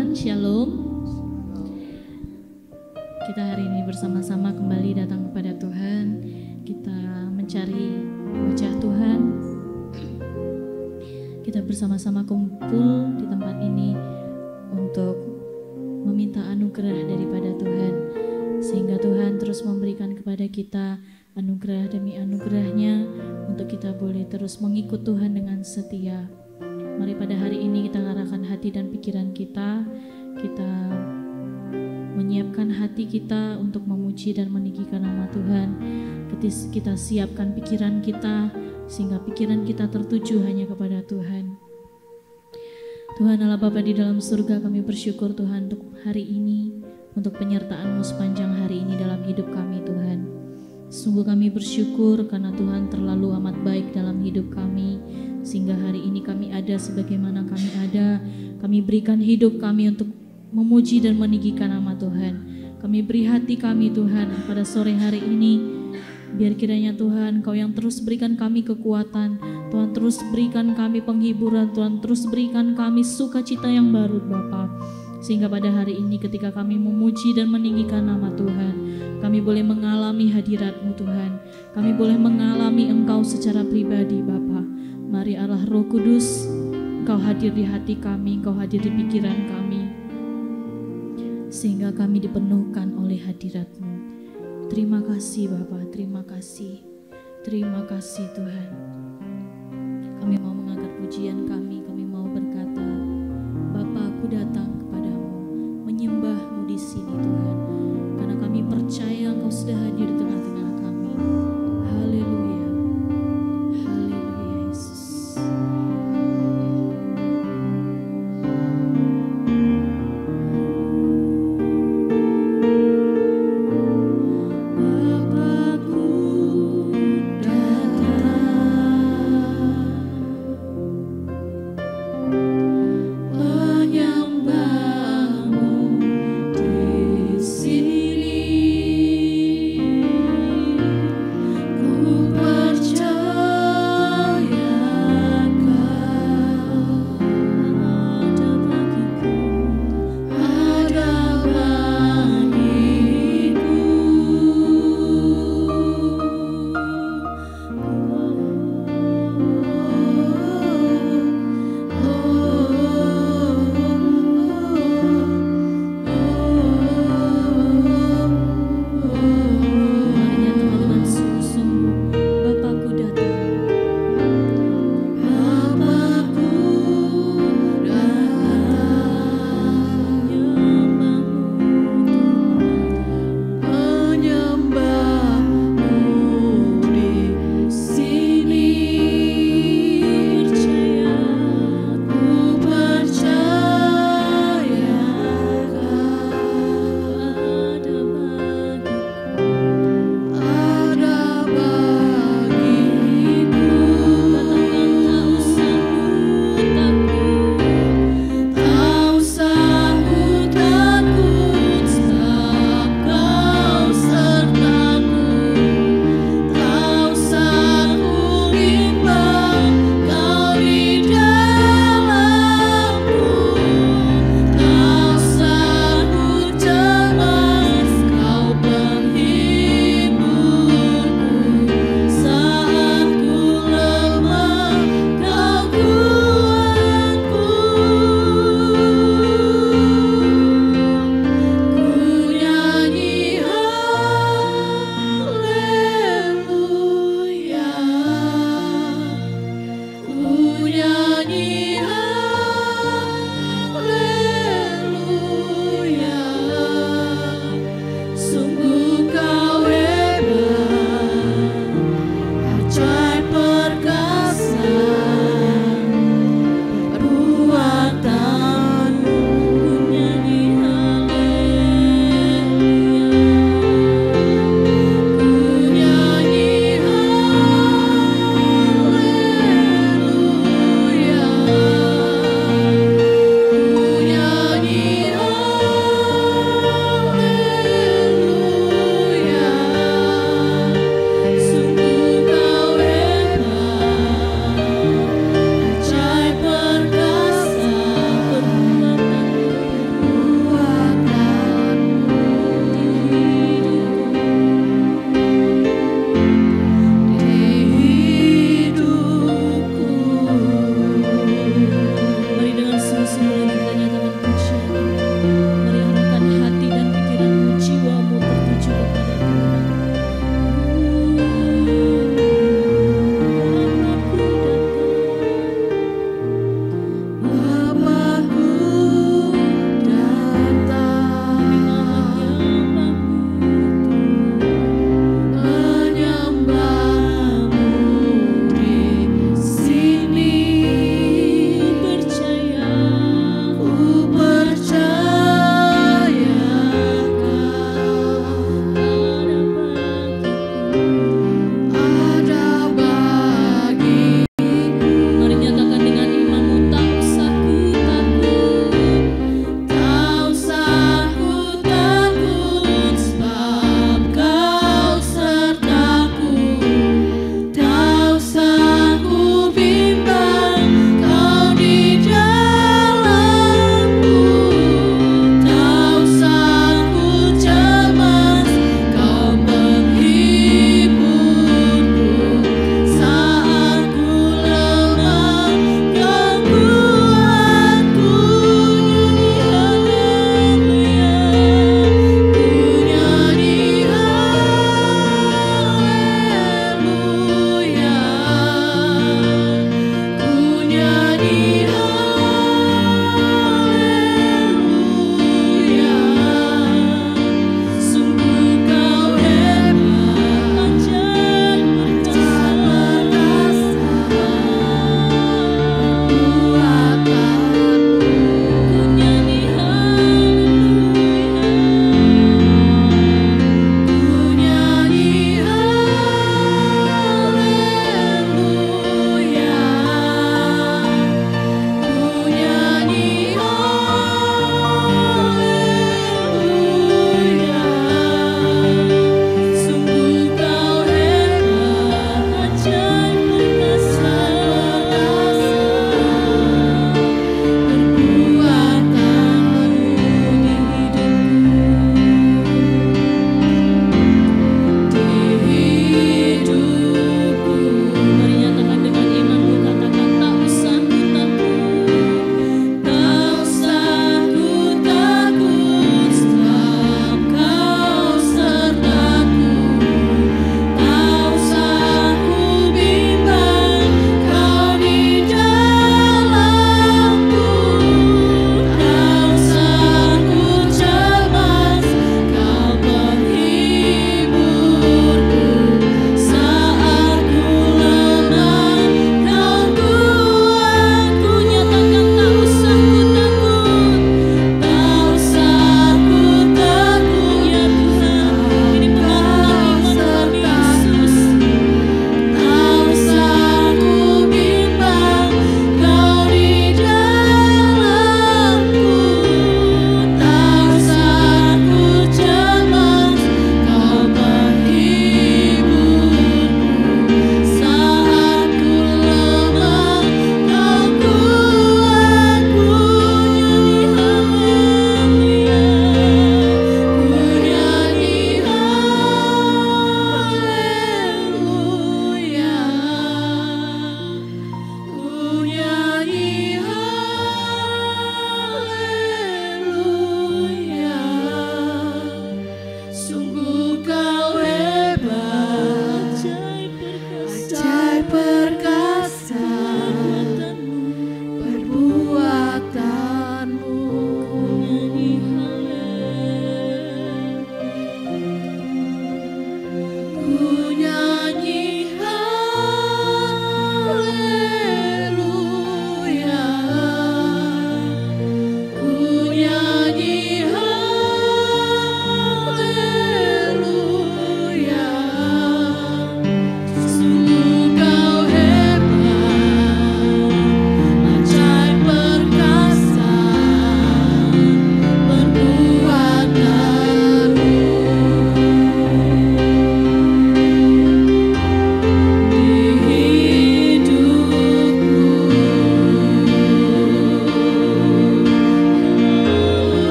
Tuhan, Shalom. Kita hari ini bersama-sama kembali datang kepada Tuhan. Kita mencari wajah Tuhan. Kita bersama-sama kumpul di tempat ini untuk meminta anugerah daripada Tuhan, sehingga Tuhan terus memberikan kepada kita anugerah demi anugerahnya untuk kita boleh terus mengikut Tuhan dengan setia. Mari pada hari ini kita arahkan hati dan pikiran kita menyiapkan hati kita untuk memuji dan meninggikan nama Tuhan. Kita siapkan pikiran kita sehingga pikiran kita tertuju hanya kepada Tuhan. Tuhan Allah Bapa di dalam surga, kami bersyukur Tuhan untuk hari ini, untuk penyertaan-Mu sepanjang hari ini dalam hidup kami Tuhan. Sungguh kami bersyukur karena Tuhan terlalu amat baik dalam hidup kami, sehingga hari ini kami ada sebagaimana kami ada. Kami berikan hidup kami untuk memuji dan meninggikan nama Tuhan. Kami beri hati kami Tuhan pada sore hari ini. Biar kiranya Tuhan Kau yang terus berikan kami kekuatan, Tuhan terus berikan kami penghiburan, Tuhan terus berikan kami sukacita yang baru Bapa. Sehingga pada hari ini ketika kami memuji dan meninggikan nama Tuhan, kami boleh mengalami hadirat-Mu Tuhan. Kami boleh mengalami Engkau secara pribadi Bapa. Mari Allah Roh Kudus, Engkau hadir di hati kami, Engkau hadir di pikiran kami, sehingga kami dipenuhkan oleh hadirat-Mu. Terima kasih Bapa, terima kasih Tuhan. Kami mau mengangkat pujian kami mau berkata, Bapa, aku datang kepadamu, menyembah-Mu di sini Tuhan, karena kami percaya Engkau sudah hadir di tengah-tengah kami. Haleluya, haleluya Yesus.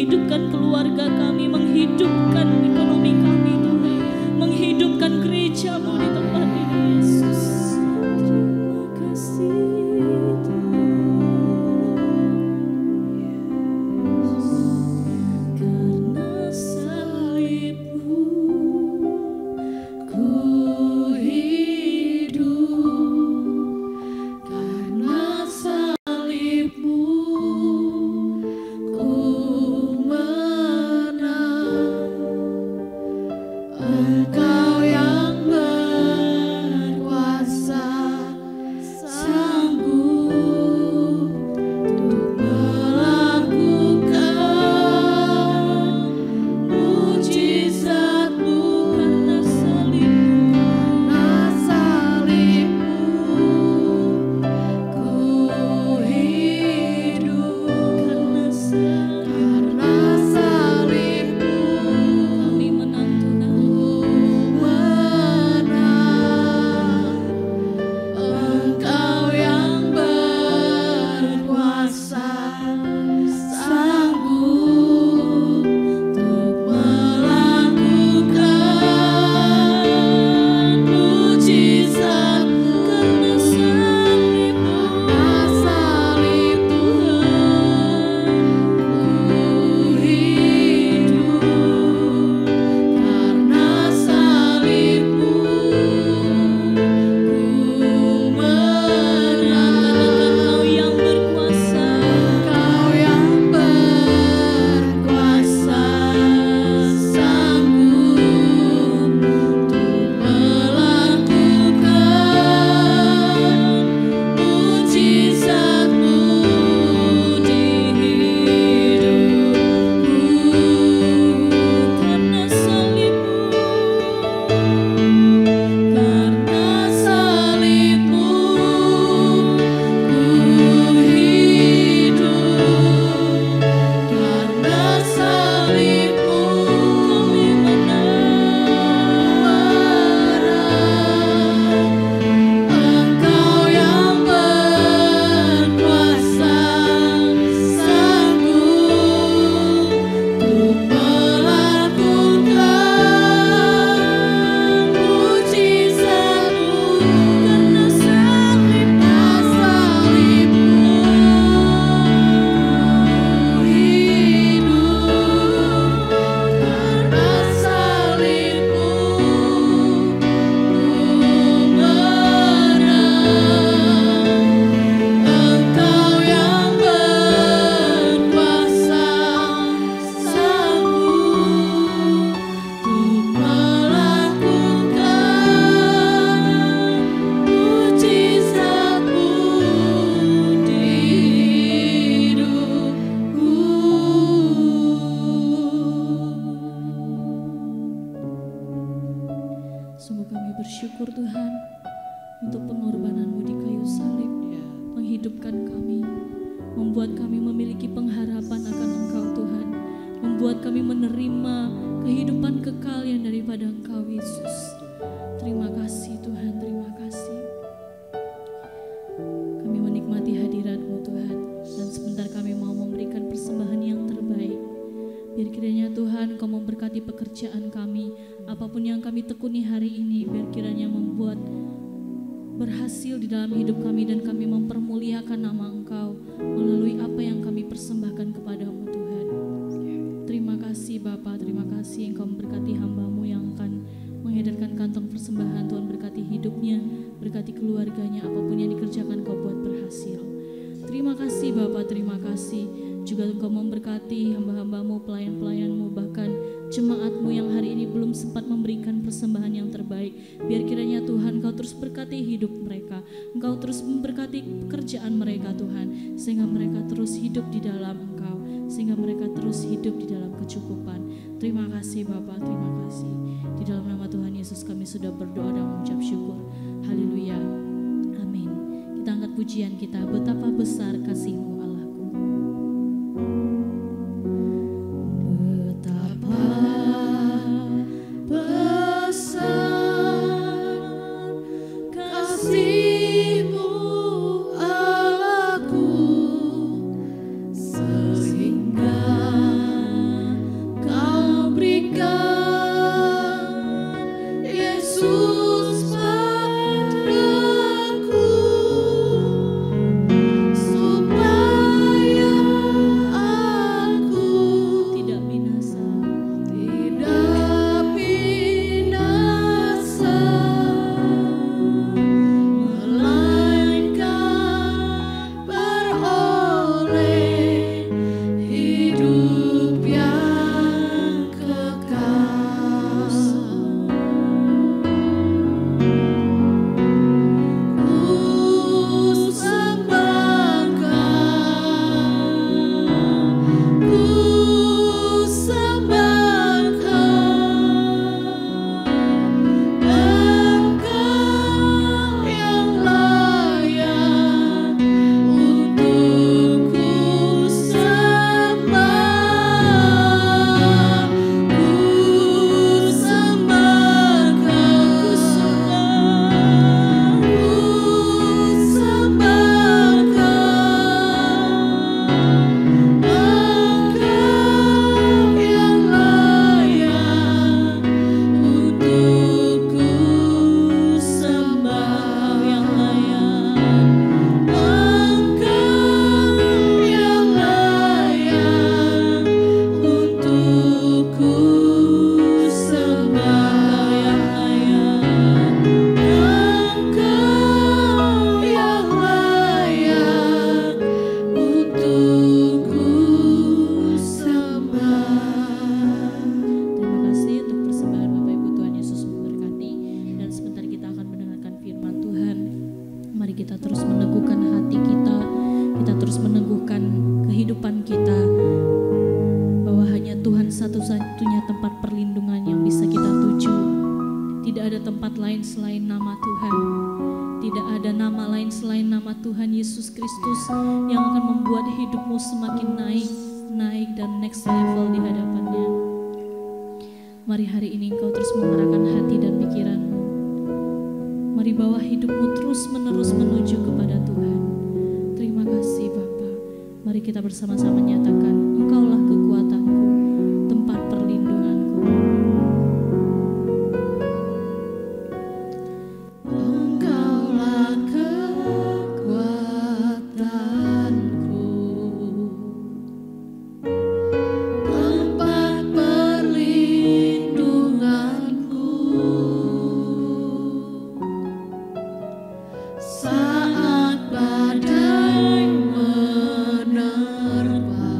menghidupkan keluarga kami, menghidupkan ekonomi kami Tuhan, menghidupkan gereja-Mu di tempat ini Yesus. Terima kasih karena salib-Mu ku hidup, karena salib-Mu ku menang. Engkau yang berkuasa, sanggup untuk melakukan mujizat-Mu. Karena salib-Mu, ku hidup, karena salib-Mu kami menang Tuhan. Engkau yang berkuasa, sanggup untuk melakukan mujizat-Mu. Karena salib-Mu, Tuhan, ku hidup, karena salib-Mu ku menang. Engkau yang berkuasa, Engkau yang berkuasa, sanggup untuk melakukan mujizat-Mu di hidupku. Karena salib-Mu, karena salib-Mu ku hidup, karena salib-Mu kami menang. Engkau yang berkuasa, sanggup untuk melakukan mujizat-Mu. Karena salib-Mu, hidup, karena salib-Mu menang. Engkau yang berkuasa, sanggup untuk melakukan mujizat-Mu di hidupku. Sungguh kami bersyukur Tuhan untuk pengorbanan-Mu di kayu salib, menghidupkan kami, membuat kami memiliki pengharapan akan Engkau Tuhan, membuat kami menerima kehidupan kekal yang daripada Engkau Yesus. Terima kasih Tuhan, terima kasih. Kami menikmati hadirat-Mu Tuhan, dan sebentar kami mau memberikan persembahan yang terbaik. Biar kiranya Tuhan Kau memberkati pekerjaan kami, apapun yang kami tekuni hari ini, biar kiranya membuat berhasil di dalam hidup kami dan kami mempermuliakan nama Engkau melalui apa yang kami persembahkan kepadamu Tuhan. Terima kasih Bapa, terima kasih Engkau memberkati hamba-Mu yang akan mengedarkan kantong persembahan. Tuhan berkati hidupnya, berkati keluarganya, apapun yang dikerjakan Kau buat berhasil. Terima kasih Bapa, terima kasih. Juga Engkau memberkati hamba-hamba-Mu, pelayan-pelayan-Mu, bahkan jemaat-Mu yang hari ini belum sempat memberikan persembahan yang terbaik. Biar kiranya Tuhan Kau terus berkati hidup mereka, Engkau terus memberkati pekerjaan mereka Tuhan, sehingga mereka terus hidup di dalam Engkau, sehingga mereka terus hidup di dalam kecukupan. Terima kasih Bapa, terima kasih. Di dalam nama Tuhan Yesus kami sudah berdoa dan mengucap syukur. Haleluya, amin. Kita angkat pujian kita, betapa besar kasih-Mu Allahku. Betapa besar kasih-Mu Allahku, sehingga tempat perlindungan yang bisa kita tuju. Tidak ada tempat lain selain nama Tuhan. Tidak ada nama lain selain nama Tuhan Yesus Kristus yang akan membuat hidupmu semakin naik dan next level di hadapannya. Mari hari ini engkau terus mengarahkan hati dan pikiranmu. Mari bawa hidupmu terus menerus menuju kepada Tuhan. Terima kasih Bapa. Mari kita bersama-sama nyatakan, Engkaulah kekuatanku, tempat perlindunganku. Engkaulah kekuatanku, tempat perlindunganku. Saat badai menerpa,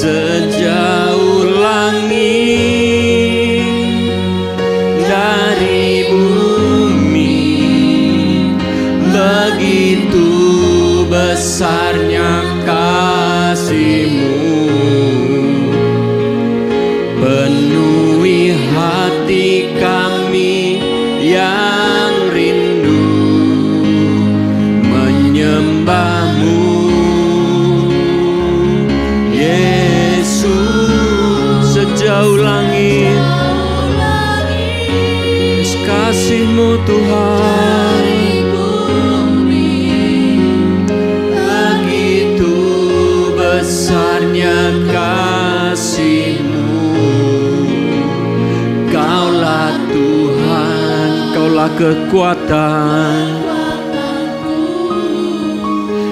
sejauh langit dari bumi, begitu besarnya kasih-Mu, penuhi hati kami yang rindu menyembah-Mu. Yesus, sejauh langit kasih-Mu Tuhan, begitu besarnya kasih-Mu. Kaulah Tuhan, Kaulah kekuatan,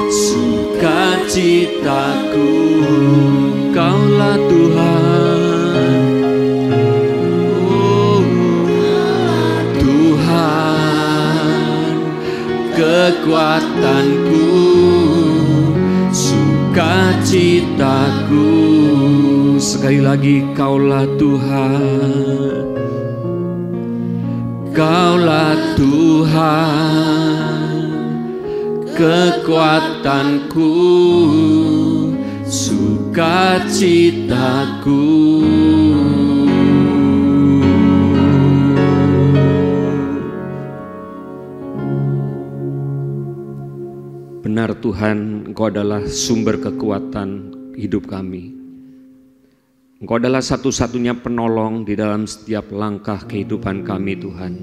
sukacitaku. Kaulah Tuhan, oh Tuhan, kekuatanku, sukacitaku. Sekali lagi, Kaulah Tuhan, Kaulah Tuhan, kekuatanku, sukacitaku. Benar Tuhan, Engkau adalah sumber kekuatan hidup kami. Engkau adalah satu-satunya penolong di dalam setiap langkah kehidupan kami, Tuhan.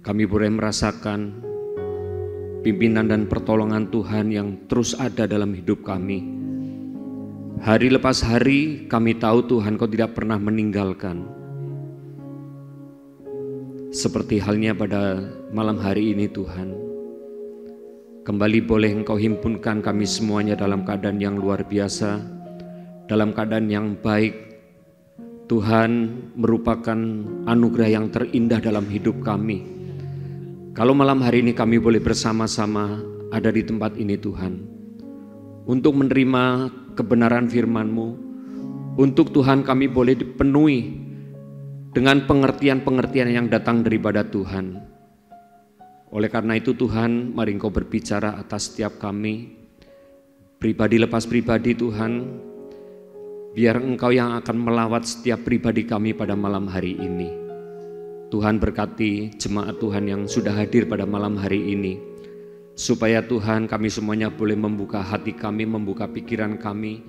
Kami boleh merasakan pimpinan dan pertolongan Tuhan yang terus ada dalam hidup kami. Hari lepas hari kami tahu Tuhan, Kau tidak pernah meninggalkan. Seperti halnya pada malam hari ini Tuhan, kembali boleh Engkau himpunkan kami semuanya dalam keadaan yang luar biasa, dalam keadaan yang baik. Tuhan, merupakan anugerah yang terindah dalam hidup kami. Kalau malam hari ini kami boleh bersama-sama ada di tempat ini Tuhan, untuk menerima kebenaran firman-Mu, untuk Tuhan kami boleh dipenuhi dengan pengertian-pengertian yang datang daripada Tuhan. Oleh karena itu Tuhan, mari Engkau berbicara atas setiap kami, pribadi lepas pribadi Tuhan. Biar Engkau yang akan melawat setiap pribadi kami pada malam hari ini. Tuhan berkati jemaat Tuhan yang sudah hadir pada malam hari ini, supaya Tuhan kami semuanya boleh membuka hati kami, membuka pikiran kami,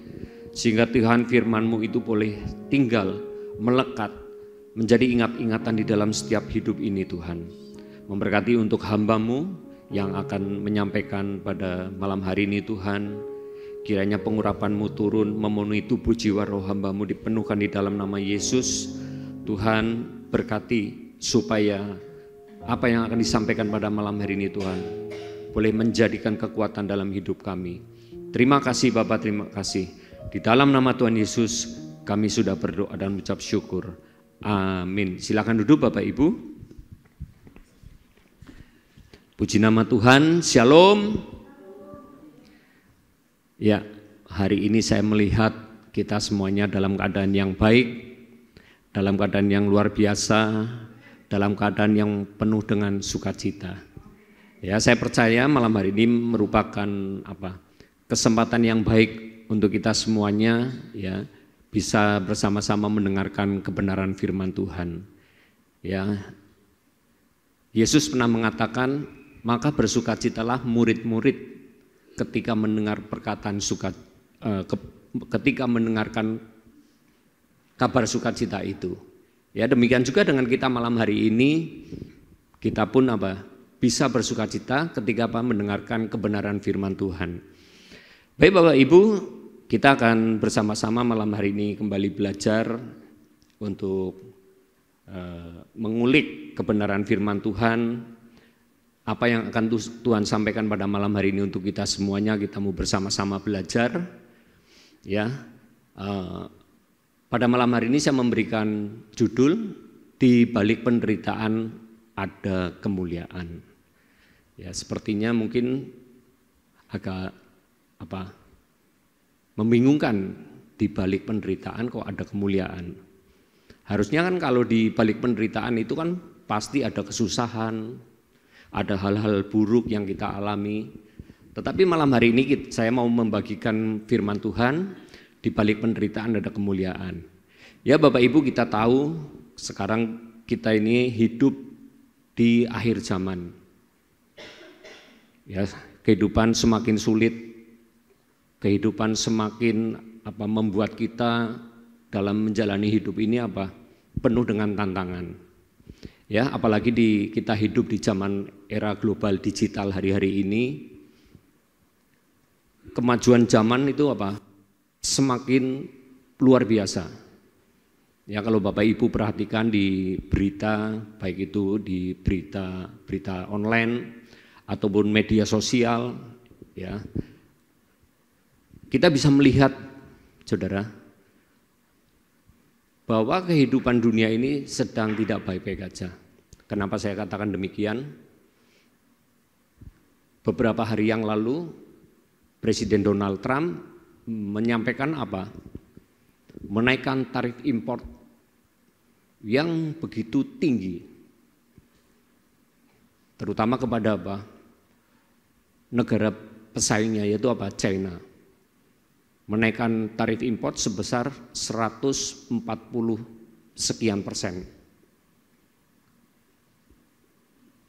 sehingga Tuhan firman-Mu itu boleh tinggal, melekat, menjadi ingat-ingatan di dalam setiap hidup ini Tuhan. Memberkati untuk hamba-Mu yang akan menyampaikan pada malam hari ini Tuhan. Kiranya pengurapan-Mu turun memenuhi tubuh jiwa roh hamba-Mu, dipenuhkan di dalam nama Yesus. Tuhan berkati supaya apa yang akan disampaikan pada malam hari ini Tuhan boleh menjadikan kekuatan dalam hidup kami. Terima kasih Bapa, terima kasih. Di dalam nama Tuhan Yesus kami sudah berdoa dan mengucap syukur. Amin. Silakan duduk Bapak Ibu. Puji nama Tuhan. Shalom. Ya, hari ini saya melihat kita semuanya dalam keadaan yang baik, dalam keadaan yang luar biasa, dalam keadaan yang penuh dengan sukacita. Ya, saya percaya malam hari ini merupakan kesempatan yang baik untuk kita semuanya, ya, bisa bersama-sama mendengarkan kebenaran firman Tuhan. Ya, Yesus pernah mengatakan, maka bersukacitalah murid-murid ketika mendengar perkataan ketika mendengarkan kabar sukacita itu. Ya, demikian juga dengan kita malam hari ini, kita pun bisa bersukacita ketika mendengarkan kebenaran firman Tuhan. Baik Bapak Ibu, kita akan bersama-sama malam hari ini kembali belajar untuk mengulik kebenaran firman Tuhan. Apa yang akan Tuhan sampaikan pada malam hari ini untuk kita semuanya, kita mau bersama-sama belajar. Ya, pada malam hari ini saya memberikan judul, di balik penderitaan ada kemuliaan. Ya, sepertinya mungkin agak Membingungkan, di balik penderitaan kok ada kemuliaan. Harusnya kan kalau di balik penderitaan itu kan pasti ada kesusahan, ada hal-hal buruk yang kita alami. Tetapi malam hari ini saya mau membagikan firman Tuhan, di balik penderitaan ada kemuliaan. Ya Bapak Ibu, kita tahu sekarang kita ini hidup di akhir zaman. Ya, kehidupan semakin sulit, kehidupan semakin membuat kita dalam menjalani hidup ini penuh dengan tantangan. Ya, apalagi kita hidup di zaman era global digital hari-hari ini, kemajuan zaman itu semakin luar biasa. Ya, kalau Bapak Ibu perhatikan di berita, baik itu di berita online ataupun media sosial, ya, kita bisa melihat, saudara, bahwa kehidupan dunia ini sedang tidak baik-baik aja. Kenapa saya katakan demikian? Beberapa hari yang lalu, Presiden Donald Trump menyampaikan menaikkan tarif impor yang begitu tinggi, terutama kepada negara pesaingnya, yaitu China. Menaikkan tarif impor sebesar 140 sekian persen.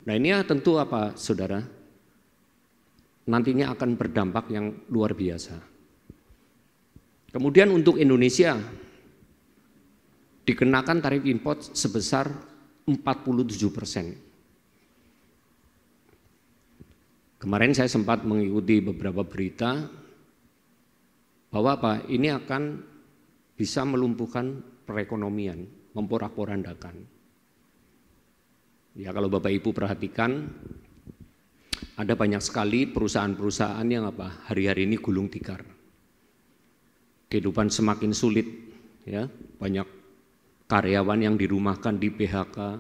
Nah ini tentu saudara, nantinya akan berdampak yang luar biasa. Kemudian untuk Indonesia dikenakan tarif impor sebesar 47%. Kemarin saya sempat mengikuti beberapa berita bahwa ini akan bisa melumpuhkan perekonomian, memporak-porandakan. Ya, kalau Bapak Ibu perhatikan, ada banyak sekali perusahaan-perusahaan yang hari-hari ini gulung tikar. Kehidupan semakin sulit, ya, banyak karyawan yang dirumahkan, di PHK.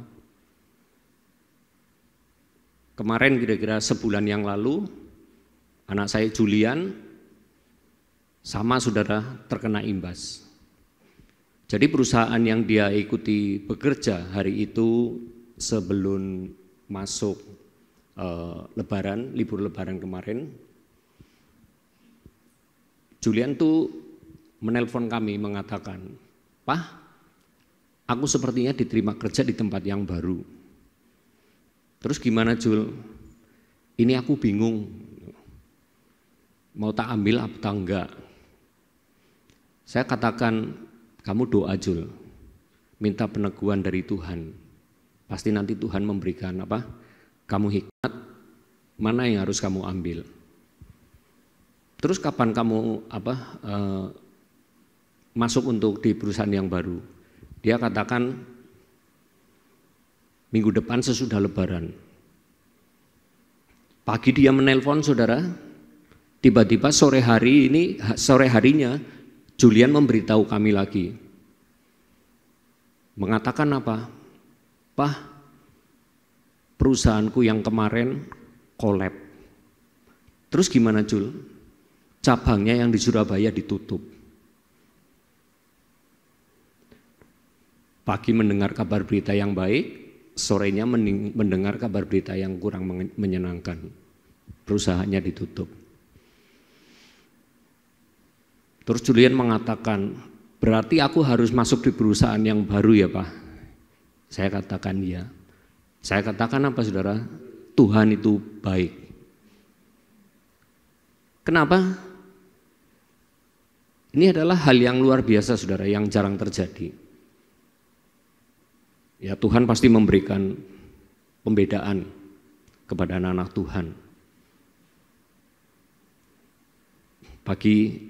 Kemarin kira-kira sebulan yang lalu, anak saya Julian sama saudara terkena imbas. Jadi perusahaan yang dia ikuti bekerja hari itu sebelum masuk libur lebaran kemarin, Julian tuh menelpon kami mengatakan, "Pak, aku sepertinya diterima kerja di tempat yang baru." Terus gimana Jul? Ini aku bingung, mau tak ambil atau enggak. Saya katakan, kamu doa Jul, minta peneguhan dari Tuhan. Pasti nanti Tuhan memberikan kamu hikmat, mana yang harus kamu ambil. Terus kapan kamu masuk untuk di perusahaan yang baru? Dia katakan minggu depan sesudah lebaran. Pagi dia menelpon saudara, tiba-tiba sore harinya Julian memberitahu kami lagi. Mengatakan Pak, perusahaanku yang kemarin kolab. Terus gimana Jul? Cabangnya yang di Surabaya ditutup. Pagi mendengar kabar berita yang baik, sorenya mendengar kabar berita yang kurang menyenangkan. Perusahaannya ditutup. Terus Julian mengatakan, berarti aku harus masuk di perusahaan yang baru ya Pak? Saya katakan iya. Saya katakan saudara? Tuhan itu baik. Kenapa? Ini adalah hal yang luar biasa saudara, yang jarang terjadi. Ya Tuhan pasti memberikan pembedaan kepada anak-anak Tuhan. Pagi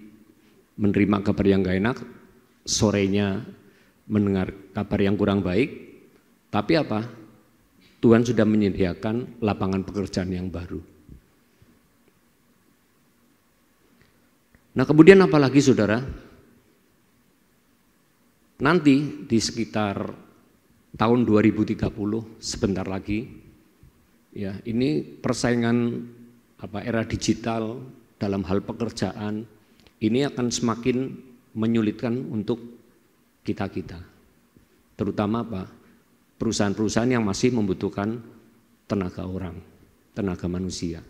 menerima kabar yang gak enak, sorenya mendengar kabar yang kurang baik, tapi Tuhan sudah menyediakan lapangan pekerjaan yang baru. Nah kemudian apalagi saudara, nanti di sekitar tahun 2030 sebentar lagi, ya ini persaingan era digital dalam hal pekerjaan ini akan semakin menyulitkan untuk kita-kita. Terutama apa? Perusahaan-perusahaan yang masih membutuhkan tenaga orang, tenaga manusia.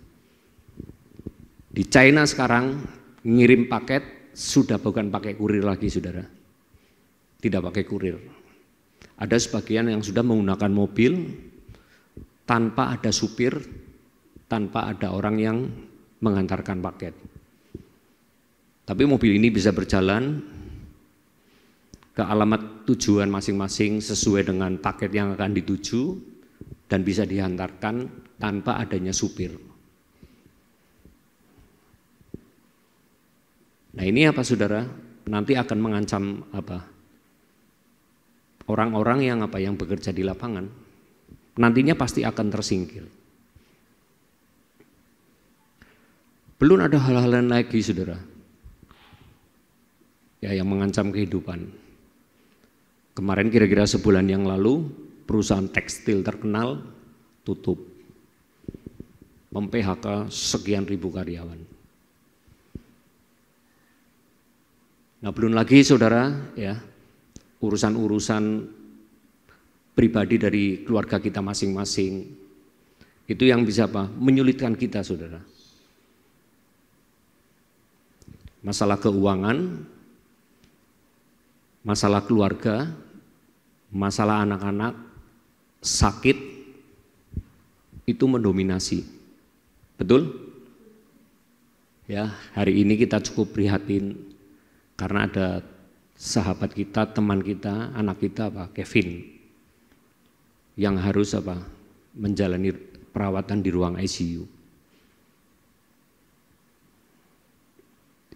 Di China sekarang ngirim paket sudah bukan pakai kurir lagi, saudara. Tidak pakai kurir. Ada sebagian yang sudah menggunakan mobil tanpa ada supir, tanpa ada orang yang mengantarkan paket. Tapi mobil ini bisa berjalan ke alamat tujuan masing-masing sesuai dengan paket yang akan dituju dan bisa dihantarkan tanpa adanya supir. Nah, ini apa, saudara? Nanti akan mengancam apa? Orang-orang yang apa? Yang bekerja di lapangan. Nantinya pasti akan tersingkir. Belum ada hal-hal lain lagi, saudara. Ya, yang mengancam kehidupan. Kemarin kira-kira sebulan yang lalu perusahaan tekstil terkenal tutup, mem-PHK sekian ribu karyawan. Nah, belum lagi, saudara, ya, urusan-urusan pribadi dari keluarga kita masing-masing. Itu yang bisa apa? Menyulitkan kita, saudara. Masalah keuangan, masalah keluarga, masalah anak-anak, sakit, itu mendominasi. Betul? Ya, hari ini kita cukup prihatin karena ada sahabat kita, teman kita, anak kita apa? Kevin yang harus apa? Menjalani perawatan di ruang ICU.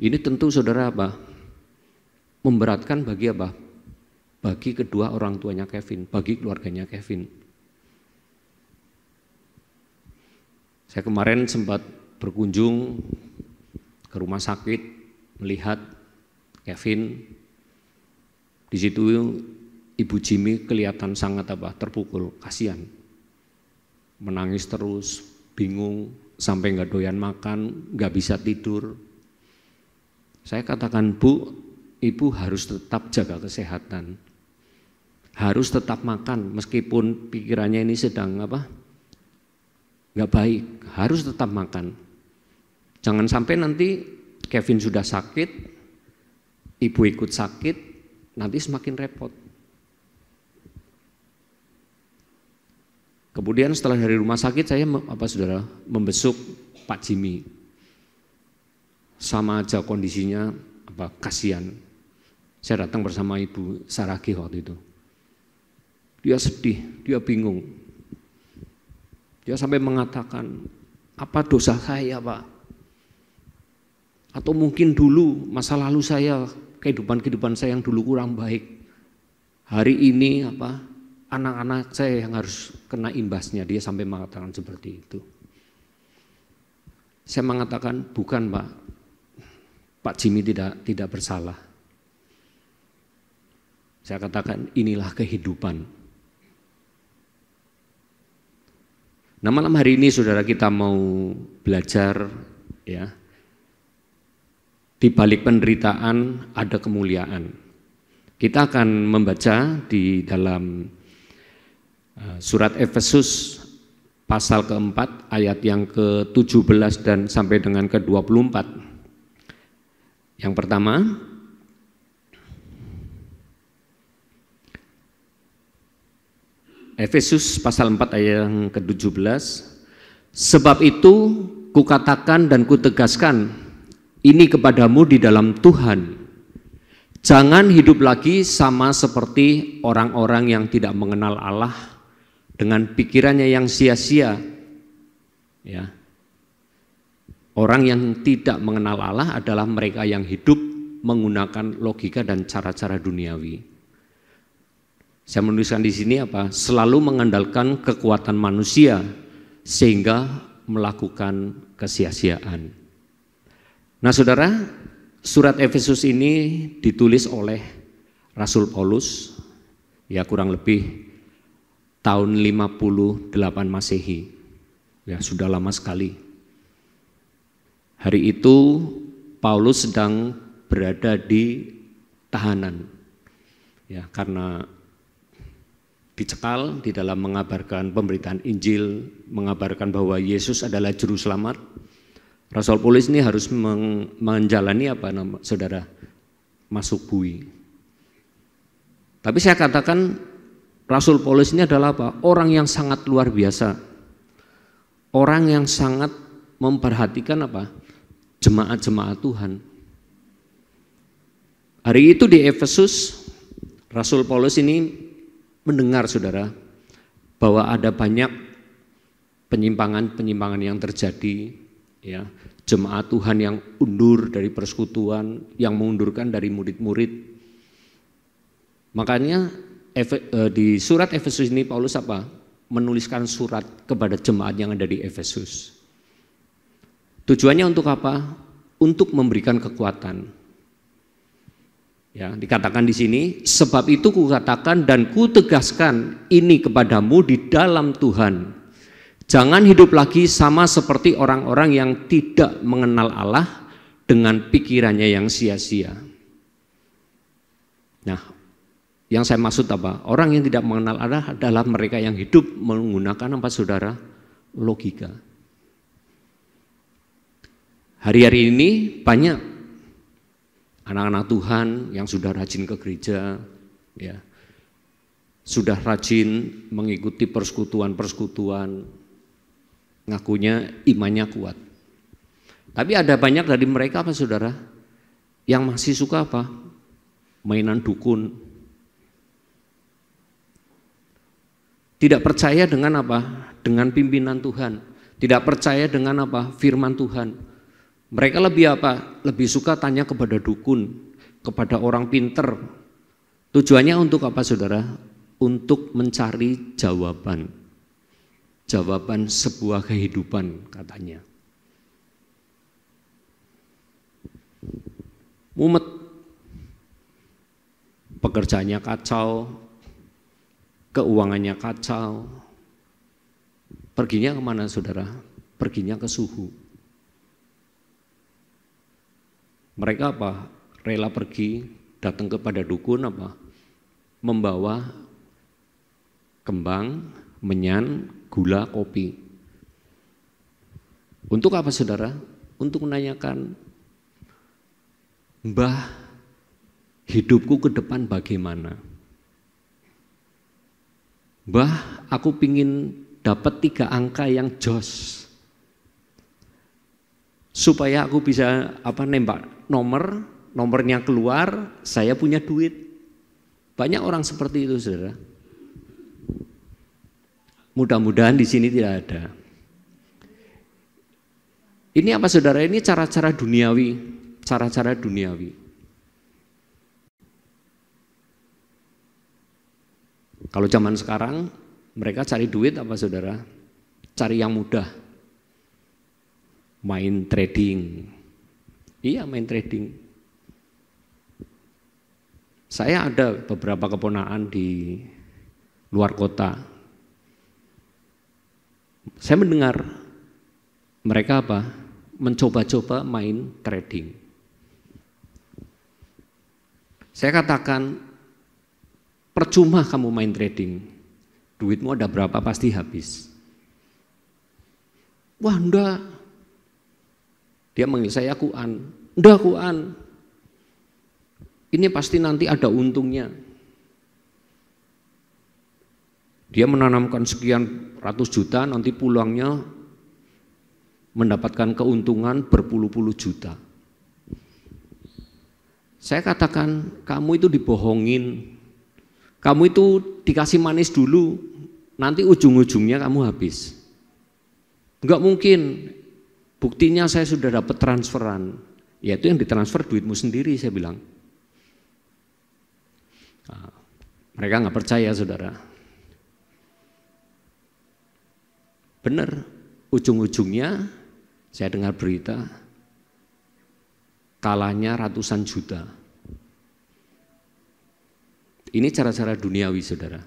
Ini tentu, saudara, apa? Memberatkan bagi apa? Bagi kedua orang tuanya Kevin, bagi keluarganya Kevin. Saya kemarin sempat berkunjung ke rumah sakit melihat Kevin. Di situ Ibu Jimmy kelihatan sangat apa? Terpukul, kasihan. Menangis terus, bingung, sampai nggak doyan makan, nggak bisa tidur. Saya katakan, Bu, Ibu harus tetap jaga kesehatan, harus tetap makan meskipun pikirannya ini sedang apa, nggak baik, harus tetap makan. Jangan sampai nanti Kevin sudah sakit, Ibu ikut sakit, nanti semakin repot. Kemudian setelah dari rumah sakit saya saudara membesuk Pak Jimmy. Sama aja kondisinya kasihan. Saya datang bersama Ibu Saragi waktu itu. Dia sedih, dia bingung. Dia sampai mengatakan, apa dosa saya, Pak? Atau mungkin dulu masa lalu saya, kehidupan saya yang dulu kurang baik. Hari ini anak-anak saya yang harus kena imbasnya. Dia sampai mengatakan seperti itu. Saya mengatakan, bukan, Pak Jimmy tidak bersalah. Saya katakan, inilah kehidupan. Nah, malam hari ini saudara kita mau belajar, ya, di balik penderitaan ada kemuliaan. Kita akan membaca di dalam surat Efesus pasal keempat ayat yang ke-17 dan sampai dengan ke-24. Yang pertama, Efesus pasal 4 ayat yang ke-17, sebab itu kukatakan dan kutegaskan ini kepadamu di dalam Tuhan, jangan hidup lagi sama seperti orang-orang yang tidak mengenal Allah dengan pikirannya yang sia-sia. Ya. Orang yang tidak mengenal Allah adalah mereka yang hidup menggunakan logika dan cara-cara duniawi. Saya menuliskan di sini selalu mengandalkan kekuatan manusia sehingga melakukan kesia-siaan. Nah, saudara, surat Efesus ini ditulis oleh Rasul Paulus, ya kurang lebih tahun 58 Masehi. Ya, sudah lama sekali. Hari itu Paulus sedang berada di tahanan. Ya, karena dicekal di dalam mengabarkan pemberitaan Injil, mengabarkan bahwa Yesus adalah juru selamat. Rasul Paulus ini harus menjalani apa nama saudara? Masuk bui. Tapi saya katakan Rasul Paulus ini adalah apa? Orang yang sangat luar biasa. Orang yang sangat memperhatikan apa? Jemaat-jemaat Tuhan. Hari itu di Efesus, Rasul Paulus ini mendengar saudara bahwa ada banyak penyimpangan-penyimpangan yang terjadi, ya, jemaat Tuhan yang undur dari persekutuan, yang mengundurkan dari murid-murid. Makanya di surat Efesus ini Paulus apa? Menuliskan surat kepada jemaat yang ada di Efesus. Tujuannya untuk apa? Untuk memberikan kekuatan. Ya, dikatakan di sini, sebab itu kukatakan dan kutegaskan ini kepadamu di dalam Tuhan. Jangan hidup lagi sama seperti orang-orang yang tidak mengenal Allah dengan pikirannya yang sia-sia. Nah, yang saya maksud apa? Orang yang tidak mengenal Allah adalah mereka yang hidup menggunakan apa saudara? Logika. Hari-hari ini banyak anak-anak Tuhan yang sudah rajin ke gereja, ya, sudah rajin mengikuti persekutuan-persekutuan, ngakunya imannya kuat. Tapi ada banyak dari mereka apa saudara, yang masih suka apa? Mainan dukun. Tidak percaya dengan apa? Dengan pimpinan Tuhan. Tidak percaya dengan apa? Firman Tuhan. Mereka lebih apa? Lebih suka tanya kepada dukun, kepada orang pinter. Tujuannya untuk apa saudara? Untuk mencari jawaban. Jawaban sebuah kehidupan katanya. Mumet. Pekerjaannya kacau, keuangannya kacau. Perginya kemana saudara? Perginya ke suhu. Mereka apa? Rela pergi, datang kepada dukun apa? Membawa kembang, menyan, gula, kopi. Untuk apa saudara? Untuk menanyakan, Mbah, hidupku ke depan bagaimana? Mbah, aku pingin dapat 3 angka yang jos. Supaya aku bisa apa nembak nomornya keluar, saya punya duit. Banyak orang seperti itu, saudara. Mudah-mudahan di sini tidak ada. Ini apa saudara? Ini cara-cara duniawi, cara-cara duniawi. Kalau zaman sekarang mereka cari duit apa saudara? Cari yang mudah. Main trading. Iya, main trading. Saya ada beberapa keponakan di luar kota. Saya mendengar mereka apa? Mencoba-coba main trading. Saya katakan, percuma kamu main trading. Duitmu ada berapa pasti habis. Wah, enggak. Dia manggil saya Kuan. Enggak Kuan. Ini pasti nanti ada untungnya. Dia menanamkan sekian ratus juta, nanti pulangnya mendapatkan keuntungan berpuluh-puluh juta. Saya katakan, kamu itu dibohongin. Kamu itu dikasih manis dulu, nanti ujung-ujungnya kamu habis. Enggak mungkin. Buktinya saya sudah dapat transferan, yaitu yang ditransfer duitmu sendiri, saya bilang. Nah, mereka nggak percaya saudara. Benar, ujung-ujungnya saya dengar berita, kalahnya ratusan juta. Ini cara-cara duniawi saudara.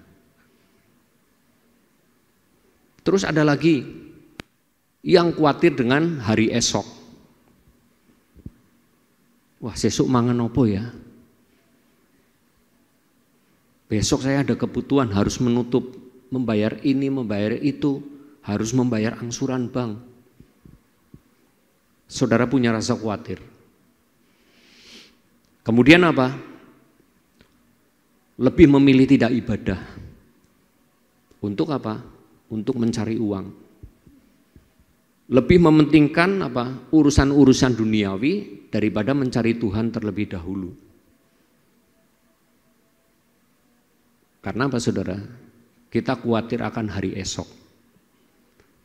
Terus ada lagi yang khawatir dengan hari esok. Wah, sesuk mangan opo ya? Besok saya ada kebutuhan harus menutup, membayar ini, membayar itu, harus membayar angsuran bank. Saudara punya rasa khawatir. Kemudian apa? Lebih memilih tidak ibadah. Untuk apa? Untuk mencari uang. Lebih mementingkan apa? Urusan-urusan duniawi daripada mencari Tuhan terlebih dahulu. Karena apa saudara? Kita khawatir akan hari esok.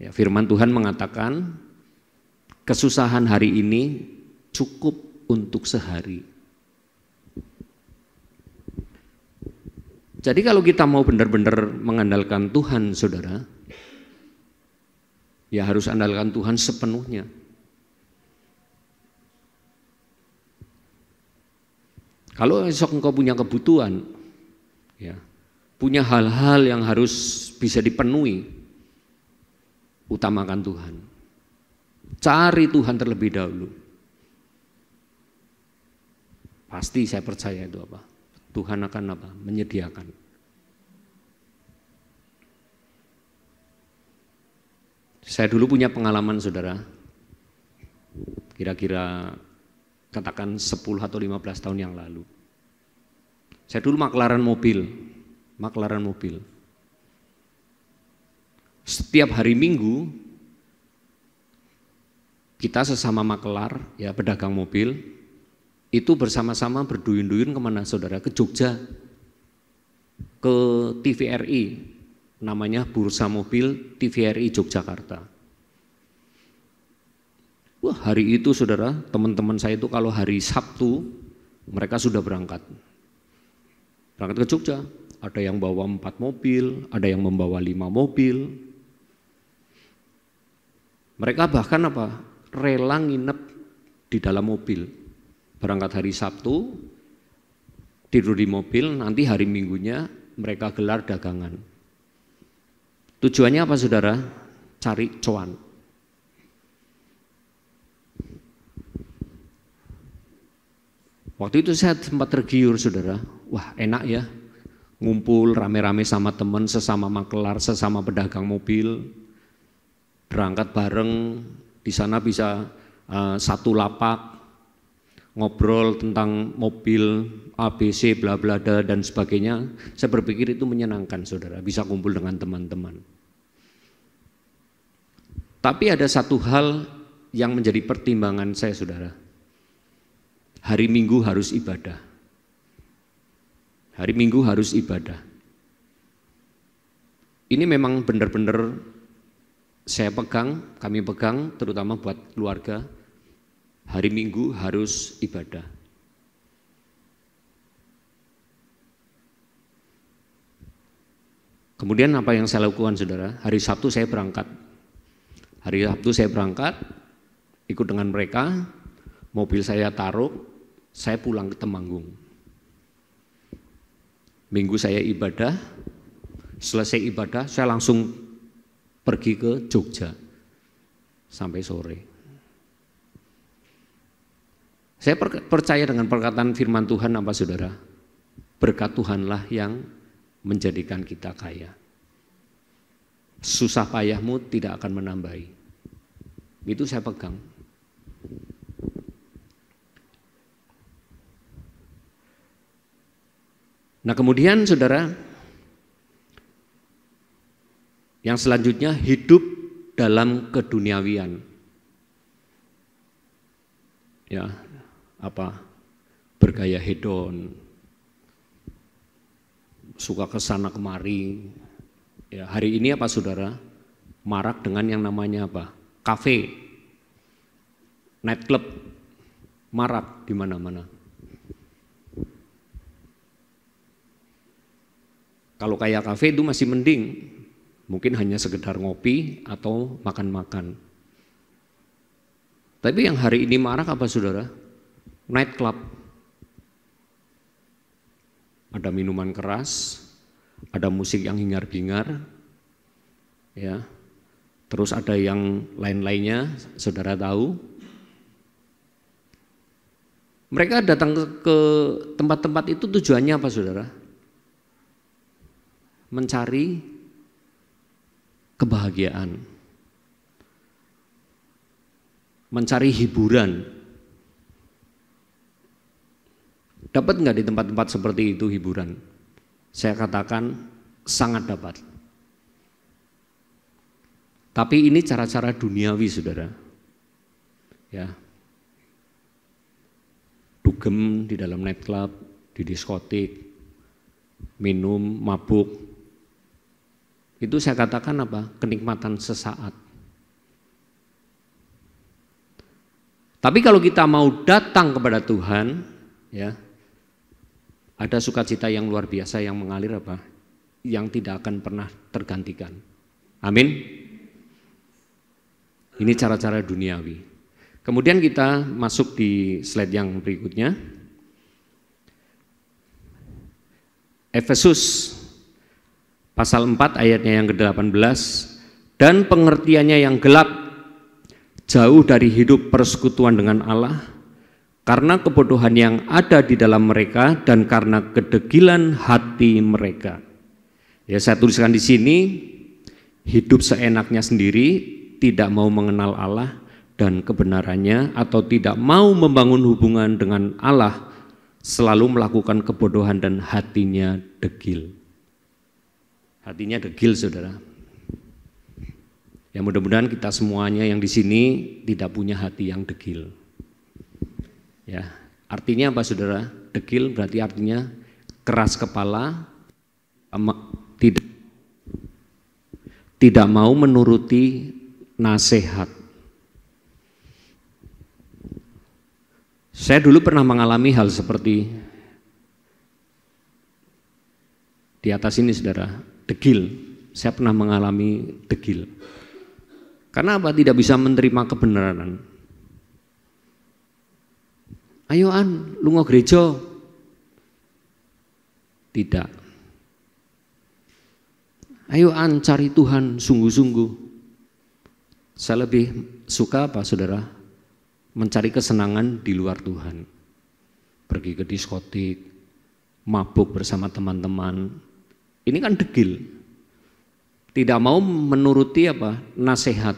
Ya, firman Tuhan mengatakan kesusahan hari ini cukup untuk sehari. Jadi kalau kita mau benar-benar mengandalkan Tuhan saudara, ya harus andalkan Tuhan sepenuhnya. Kalau esok engkau punya kebutuhan, ya, punya hal-hal yang harus bisa dipenuhi, utamakan Tuhan. Cari Tuhan terlebih dahulu. Pasti saya percaya itu apa? Tuhan akan apa? Menyediakan. Saya dulu punya pengalaman saudara, kira-kira katakan 10 atau 15 tahun yang lalu. Saya dulu maklaran mobil. Setiap hari Minggu, kita sesama maklar, ya pedagang mobil, itu bersama-sama berduyun-duyun kemana saudara? Ke Jogja, ke TVRI, namanya Bursa Mobil TVRI Yogyakarta. Wah, hari itu saudara, teman-teman saya itu kalau hari Sabtu mereka sudah berangkat ke Jogja. Ada yang bawa 4 mobil, ada yang membawa 5 mobil. Mereka bahkan apa? Rela nginep di dalam mobil. Berangkat hari Sabtu, tidur di mobil, nanti hari Minggunya mereka gelar dagangan. Tujuannya apa saudara? Cari cuan. Waktu itu saya sempat tergiur saudara, wah enak ya, ngumpul rame-rame sama teman, sesama maklar, sesama pedagang mobil, berangkat bareng, di sana bisa satu lapak, ngobrol tentang mobil, ABC, bla bla dan sebagainya. Saya berpikir itu menyenangkan saudara, bisa kumpul dengan teman-teman. Tapi ada satu hal yang menjadi pertimbangan saya saudara, hari Minggu harus ibadah. Hari Minggu harus ibadah. Ini memang benar-benar saya pegang, kami pegang, terutama buat keluarga. Hari Minggu harus ibadah. Kemudian apa yang saya lakukan saudara? Hari Sabtu saya berangkat. Hari Sabtu saya berangkat, ikut dengan mereka, mobil saya taruh, saya pulang ke Temanggung. Minggu saya ibadah, selesai ibadah saya langsung pergi ke Jogja sampai sore. Saya percaya dengan perkataan firman Tuhan apa saudara? Berkat Tuhanlah yang menjadikan kita kaya. Susah payahmu tidak akan menambahi. Itu saya pegang. Nah kemudian saudara, yang selanjutnya hidup dalam keduniawian. Ya, apa? Bergaya hedon, suka kesana kemari. Ya, hari ini apa saudara? Marak dengan yang namanya apa? Kafe, nightclub, marak di mana-mana. Kalau kayak kafe itu masih mending, mungkin hanya sekedar ngopi atau makan-makan. Tapi yang hari ini marak apa saudara? Nightclub. Ada minuman keras, ada musik yang hingar-bingar, ya. Terus ada yang lain-lainnya, saudara tahu. Mereka datang ke tempat-tempat itu tujuannya apa, saudara? Mencari kebahagiaan, mencari hiburan. Dapat nggak di tempat-tempat seperti itu hiburan? Saya katakan sangat dapat. Tapi ini cara-cara duniawi, saudara. Ya, dugem di dalam nightclub, di diskotik, minum, mabuk. Itu saya katakan apa? Kenikmatan sesaat. Tapi kalau kita mau datang kepada Tuhan, ya, ada sukacita yang luar biasa yang mengalir apa? Yang tidak akan pernah tergantikan. Amin. Ini cara-cara duniawi. Kemudian kita masuk di slide yang berikutnya. Efesus pasal 4 ayatnya yang ke-18, dan pengertiannya yang gelap, jauh dari hidup persekutuan dengan Allah, karena kebodohan yang ada di dalam mereka dan karena kedegilan hati mereka. Ya, saya tuliskan di sini, hidup seenaknya sendiri, tidak mau mengenal Allah dan kebenarannya, atau tidak mau membangun hubungan dengan Allah, selalu melakukan kebodohan dan hatinya degil. Hatinya degil, saudara. Ya, mudah-mudahan kita semuanya yang di sini tidak punya hati yang degil. Ya, artinya apa, saudara? Degil berarti artinya keras kepala, tidak mau menuruti nasihat. Saya dulu pernah mengalami hal seperti di atas ini, saudara, degil. Saya pernah mengalami degil. Karena apa? Tidak bisa menerima kebenaran. Ayo An, lu mau gereja? Tidak. Ayo An, cari Tuhan sungguh-sungguh. Saya lebih suka apa, saudara? Mencari kesenangan di luar Tuhan. Pergi ke diskotik, mabuk bersama teman-teman. Ini kan degil. Tidak mau menuruti apa? Nasihat.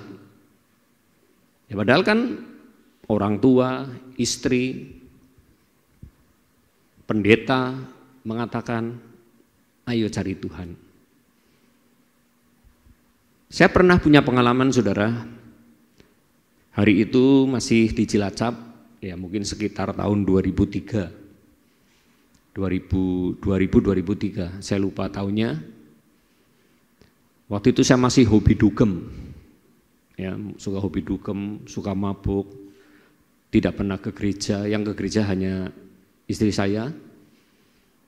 Ya, padahal kan orang tua, istri, pendeta mengatakan, ayo cari Tuhan. Saya pernah punya pengalaman, saudara. Hari itu masih di Cilacap, ya mungkin sekitar tahun 2003, 2003, saya lupa tahunnya. Waktu itu saya masih hobi dugem, ya suka hobi dugem, suka mabuk, tidak pernah ke gereja. Yang ke gereja hanya istri saya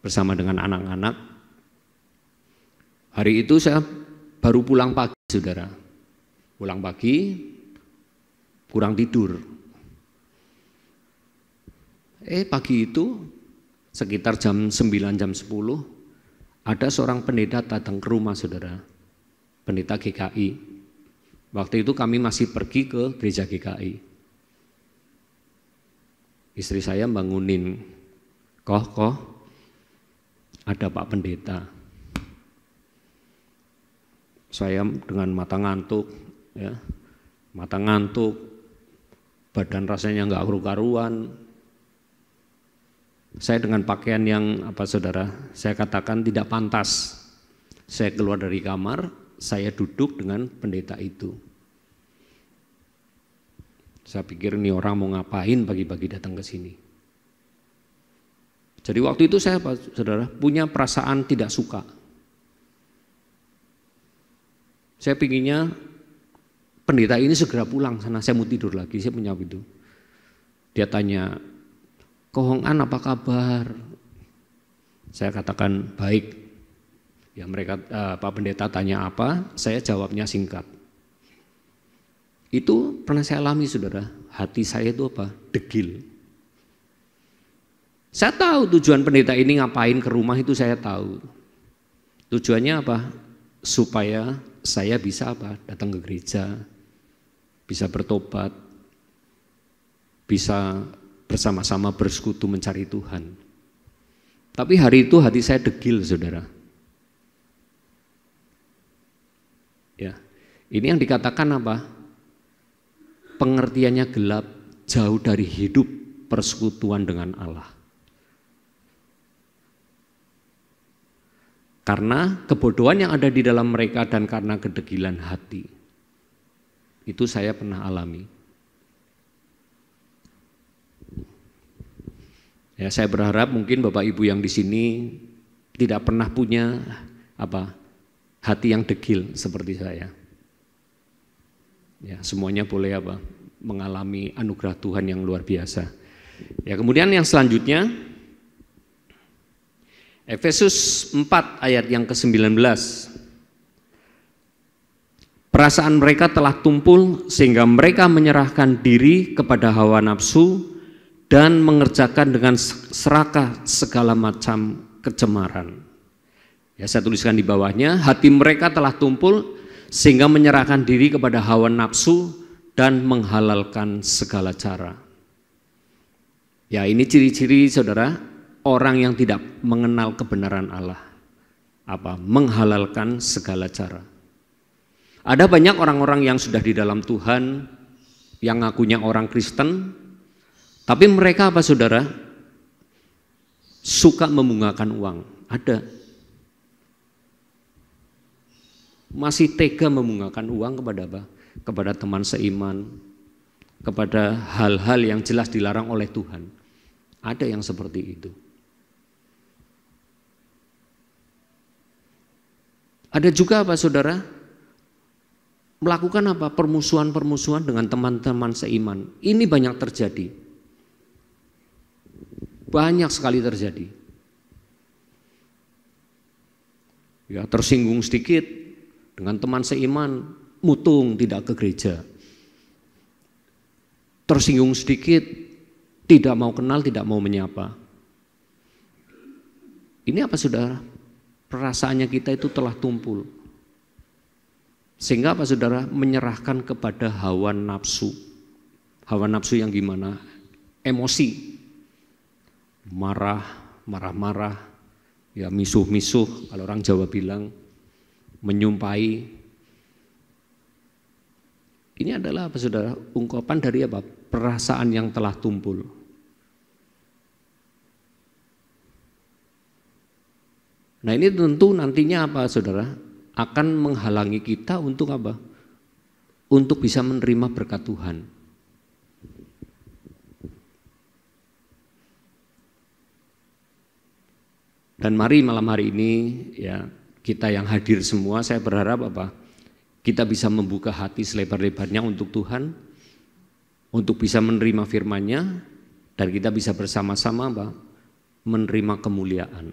bersama dengan anak-anak. Hari itu saya baru pulang pagi, saudara, pulang pagi, kurang tidur. Pagi itu sekitar jam 9, jam 10 ada seorang pendeta datang ke rumah, saudara, pendeta GKI. Waktu itu kami masih pergi ke gereja GKI. Istri saya bangunin, koh ada Pak Pendeta. Saya dengan mata ngantuk, ya, mata ngantuk, badan rasanya nggak karu-karuan. Saya dengan pakaian yang apa, saudara, saya katakan tidak pantas. Saya keluar dari kamar, saya duduk dengan pendeta itu. Saya pikir ini orang mau ngapain pagi-pagi datang ke sini. Jadi waktu itu saya, saudara, punya perasaan tidak suka. Saya pinginnya pendeta ini segera pulang sana, saya mau tidur lagi, saya punya itu. Dia tanya, Kohongan apa kabar? Saya katakan baik. Ya mereka, Pak Pendeta tanya apa, saya jawabnya singkat. Itu pernah saya alami, saudara, hati saya itu apa? Degil. Saya tahu tujuan pendeta ini ngapain ke rumah, itu saya tahu. Tujuannya apa? Supaya saya bisa apa? Datang ke gereja, bisa bertobat, bisa bersama-sama bersekutu mencari Tuhan. Tapi hari itu hati saya degil, saudara. Ya, ini yang dikatakan apa? Pengertiannya gelap, jauh dari hidup persekutuan dengan Allah. Karena kebodohan yang ada di dalam mereka dan karena kedegilan hati. Itu saya pernah alami. Ya, saya berharap mungkin Bapak Ibu yang di sini tidak pernah punya hati yang degil seperti saya. Ya, semuanya boleh mengalami anugerah Tuhan yang luar biasa. Ya, kemudian yang selanjutnya Efesus 4 ayat yang ke-19. Perasaan mereka telah tumpul sehingga mereka menyerahkan diri kepada hawa nafsu dan mengerjakan dengan serakah segala macam kecemaran. Ya, saya tuliskan di bawahnya, hati mereka telah tumpul sehingga menyerahkan diri kepada hawa nafsu dan menghalalkan segala cara. Ya, ini ciri-ciri saudara, orang yang tidak mengenal kebenaran Allah. Menghalalkan segala cara. Ada banyak orang-orang yang sudah di dalam Tuhan, yang ngakunya orang Kristen, tapi mereka saudara? Suka membungkakan uang. Ada. Masih tega membungkakan uang kepada Kepada teman seiman, kepada hal-hal yang jelas dilarang oleh Tuhan. Ada yang seperti itu. Ada juga saudara? Melakukan permusuhan-permusuhan dengan teman-teman seiman. Ini banyak terjadi. Banyak sekali terjadi. Ya, tersinggung sedikit dengan teman seiman, mutung tidak ke gereja. Tersinggung sedikit, tidak mau kenal, tidak mau menyapa. Ini saudara? Perasaannya kita itu telah tumpul. Sehingga saudara? Menyerahkan kepada hawa nafsu. Hawa nafsu yang gimana? Emosi. Marah-marah, ya misuh-misuh, kalau orang Jawa bilang, menyumpahi. Ini adalah saudara? Ungkapan dari perasaan yang telah tumpul. Nah, ini tentu nantinya saudara? Akan menghalangi kita untuk Untuk bisa menerima berkat Tuhan. Dan mari malam hari ini ya, kita yang hadir semua, saya berharap kita bisa membuka hati selebar-lebarnya untuk Tuhan, untuk bisa menerima firman-Nya, dan kita bisa bersama-sama menerima kemuliaan.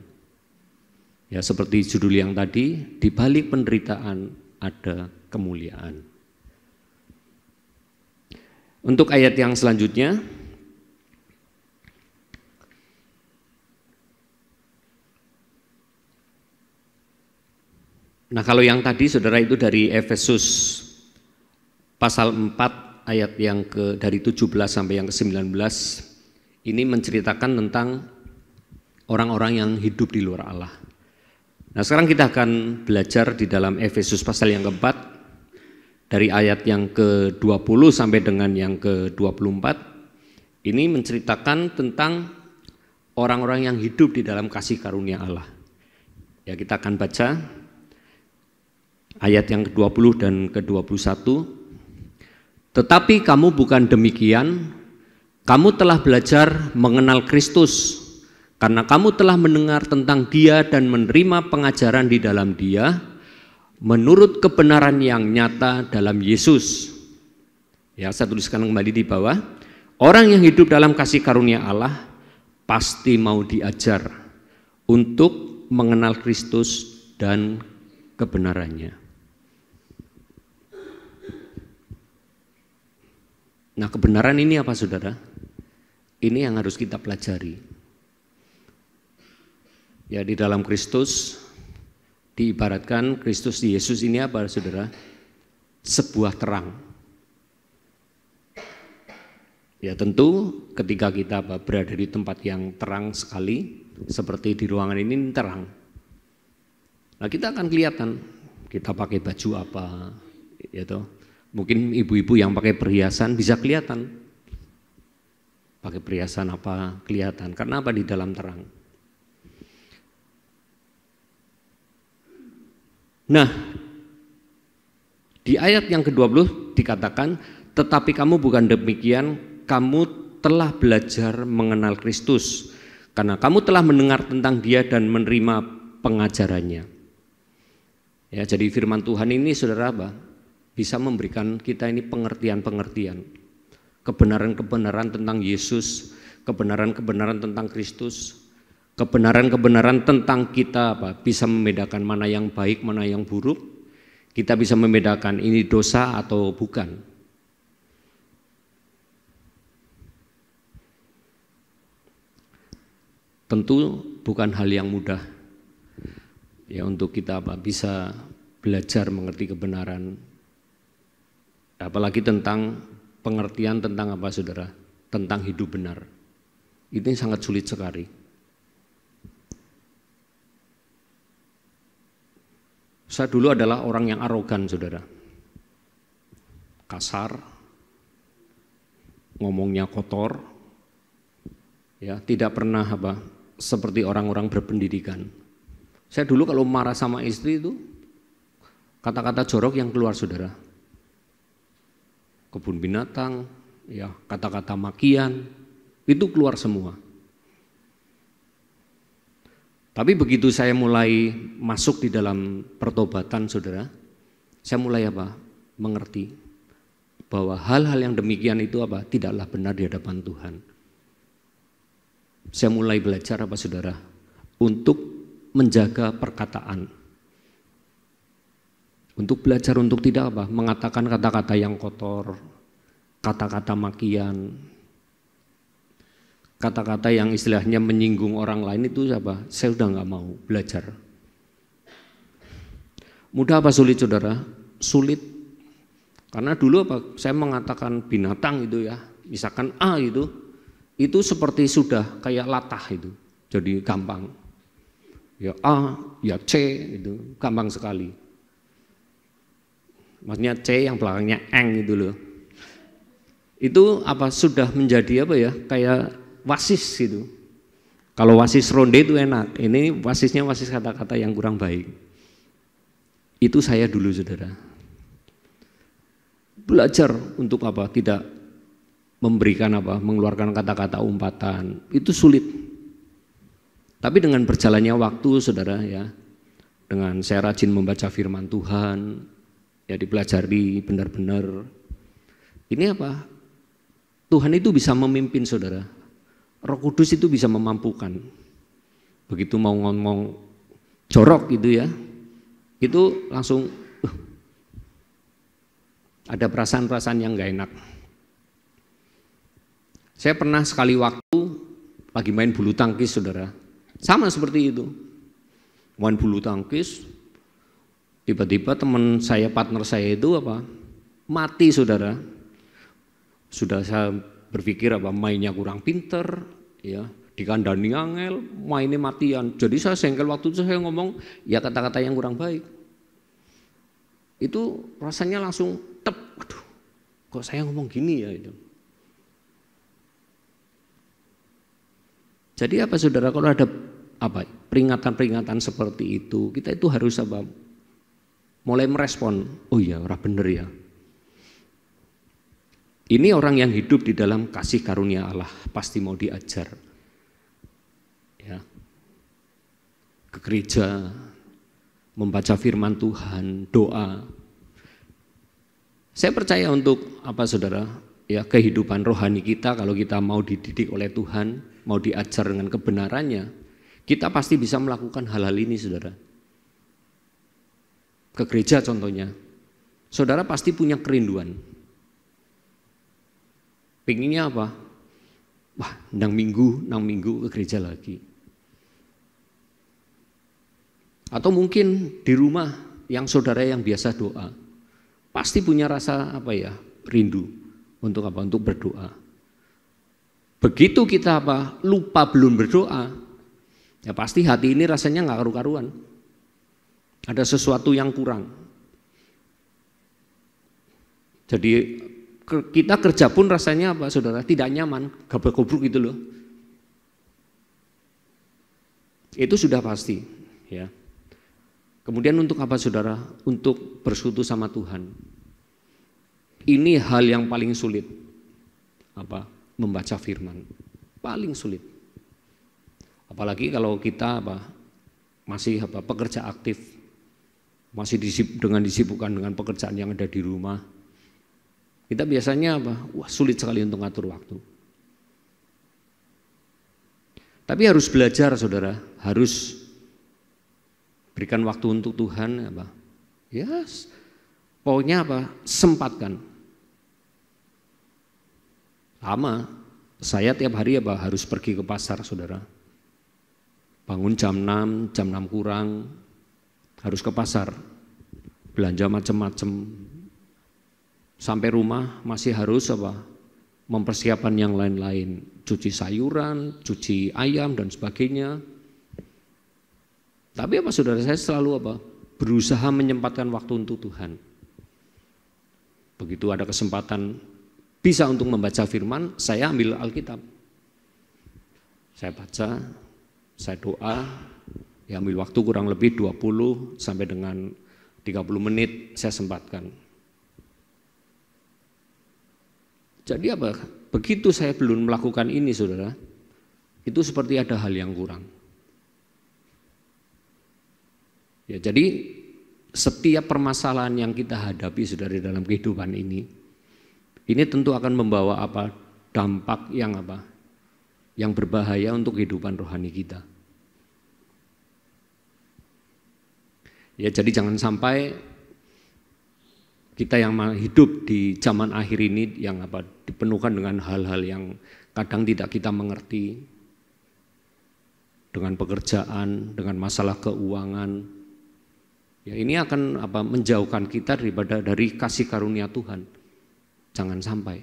Ya, seperti judul yang tadi, di balik penderitaan ada kemuliaan. Untuk ayat yang selanjutnya, nah kalau yang tadi saudara itu dari Efesus pasal 4 ayat yang dari 17 sampai yang ke-19, ini menceritakan tentang orang-orang yang hidup di luar Allah. Nah sekarang kita akan belajar di dalam Efesus pasal yang keempat, dari ayat yang ke-20 sampai dengan yang ke-24, ini menceritakan tentang orang-orang yang hidup di dalam kasih karunia Allah. Ya, kita akan baca ayat yang ke-20 dan ke-21. Tetapi kamu bukan demikian, kamu telah belajar mengenal Kristus, karena kamu telah mendengar tentang Dia dan menerima pengajaran di dalam Dia, menurut kebenaran yang nyata dalam Yesus. Ya, saya tuliskan kembali di bawah. Orang yang hidup dalam kasih karunia Allah pasti mau diajar untuk mengenal Kristus dan kebenarannya. Nah, kebenaran ini apa saudara? Ini yang harus kita pelajari. Ya, di dalam Kristus diibaratkan Kristus Yesus ini apa saudara? Sebuah terang. Ya tentu ketika kita berada di tempat yang terang sekali, seperti di ruangan ini terang. Nah kita akan kelihatan, kita pakai baju apa, gitu. Mungkin ibu-ibu yang pakai perhiasan bisa kelihatan, pakai perhiasan apa kelihatan, karena apa? Di dalam terang. Nah, di ayat yang ke-20 dikatakan, tetapi kamu bukan demikian, kamu telah belajar mengenal Kristus, karena kamu telah mendengar tentang Dia dan menerima pengajarannya. Ya, jadi firman Tuhan ini saudara bisa memberikan kita ini pengertian-pengertian, kebenaran-kebenaran tentang Yesus, kebenaran-kebenaran tentang Kristus, kebenaran-kebenaran tentang kita bisa membedakan mana yang baik, mana yang buruk. Kita bisa membedakan ini dosa atau bukan. Tentu bukan hal yang mudah ya untuk kita bisa belajar mengerti kebenaran, apalagi tentang pengertian tentang apa saudara, tentang hidup benar. Itu sangat sulit sekali. Saya dulu adalah orang yang arogan saudara, kasar, ngomongnya kotor, ya tidak pernah seperti orang-orang berpendidikan. Saya dulu kalau marah sama istri itu kata-kata jorok yang keluar saudara, kebun binatang, ya kata-kata makian itu keluar semua. Tapi begitu saya mulai masuk di dalam pertobatan saudara, saya mulai mengerti bahwa hal-hal yang demikian itu tidaklah benar di hadapan Tuhan. Saya mulai belajar saudara, untuk menjaga perkataan, untuk belajar untuk tidak mengatakan kata-kata yang kotor, kata-kata makian, kata-kata yang istilahnya menyinggung orang lain itu saya sudah nggak mau belajar. Mudah apa sulit saudara? Sulit. Karena dulu saya mengatakan binatang itu ya, misalkan A itu seperti sudah kayak latah itu, jadi gampang. Ya A, ya C itu gampang sekali. Maksudnya C yang belakangnya eng itu loh. Itu sudah menjadi kayak wasis gitu. Kalau wasis ronde itu enak, ini wasisnya wasis kata-kata yang kurang baik. Itu saya dulu saudara. Belajar untuk tidak memberikan mengeluarkan kata-kata umpatan, itu sulit. Tapi dengan berjalannya waktu saudara ya, dengan saya rajin membaca firman Tuhan, ya dipelajari benar-benar. Ini Tuhan itu bisa memimpin saudara. Roh Kudus itu bisa memampukan. Begitu mau ngomong jorok gitu ya, itu langsung ada perasaan-perasaan yang gak enak. Saya pernah sekali waktu lagi main bulu tangkis saudara, sama seperti itu. Main bulu tangkis, tiba-tiba teman saya, partner saya itu mati saudara. Sudah saya berpikir mainnya kurang pinter, ya dikandani angel, mainnya matian. Jadi saya sengkel waktu itu saya ngomong ya kata-kata yang kurang baik. Itu rasanya langsung tep, aduh, kok saya ngomong gini ya itu. Jadi saudara, kalau ada peringatan-peringatan seperti itu, kita itu harus mulai merespon. Oh iya, orang bener ya. Ini orang yang hidup di dalam kasih karunia Allah, pasti mau diajar. Ya. Ke gereja, membaca firman Tuhan, doa. Saya percaya untuk saudara? Ya, kehidupan rohani kita kalau kita mau dididik oleh Tuhan, mau diajar dengan kebenarannya, kita pasti bisa melakukan hal-hal ini saudara. Ke gereja contohnya, saudara pasti punya kerinduan. Pengennya Wah, nang minggu ke gereja lagi. Atau mungkin di rumah yang saudara yang biasa doa, pasti punya rasa rindu untuk untuk berdoa. begitu kita lupa belum berdoa, ya pasti hati ini rasanya nggak karu-karuan. Ada sesuatu yang kurang. Jadi kita kerja pun rasanya saudara, tidak nyaman, gabrak-gubruk gitu loh. Itu sudah pasti, ya. Kemudian untuk apa saudara? Untuk bersekutu sama Tuhan. Ini hal yang paling sulit. Membaca firman. Paling sulit. Apalagi kalau kita masih pekerja aktif. Masih disibukkan dengan pekerjaan yang ada di rumah. Kita biasanya sulit sekali untuk ngatur waktu. Tapi harus belajar saudara, harus berikan waktu untuk Tuhan, pokoknya sempatkan. Sama, saya tiap hari harus pergi ke pasar saudara. Bangun jam 6 kurang, harus ke pasar, belanja macam-macam. Sampai rumah masih harus mempersiapkan yang lain-lain, cuci sayuran, cuci ayam dan sebagainya. Tapi saudara, saya selalu berusaha menyempatkan waktu untuk Tuhan. Begitu ada kesempatan bisa untuk membaca firman, saya ambil Alkitab. Saya baca, saya doa, ya ambil waktu kurang lebih 20 sampai dengan 30 menit saya sempatkan. Jadi begitu saya belum melakukan ini saudara, itu seperti ada hal yang kurang. Ya, jadi setiap permasalahan yang kita hadapi saudara dalam kehidupan ini tentu akan membawa dampak yang berbahaya untuk kehidupan rohani kita. Ya, jadi jangan sampai kita yang hidup di zaman akhir ini yang dipenuhkan dengan hal-hal yang kadang tidak kita mengerti, dengan pekerjaan, dengan masalah keuangan. Ya, ini akan menjauhkan kita dari kasih karunia Tuhan. Jangan sampai.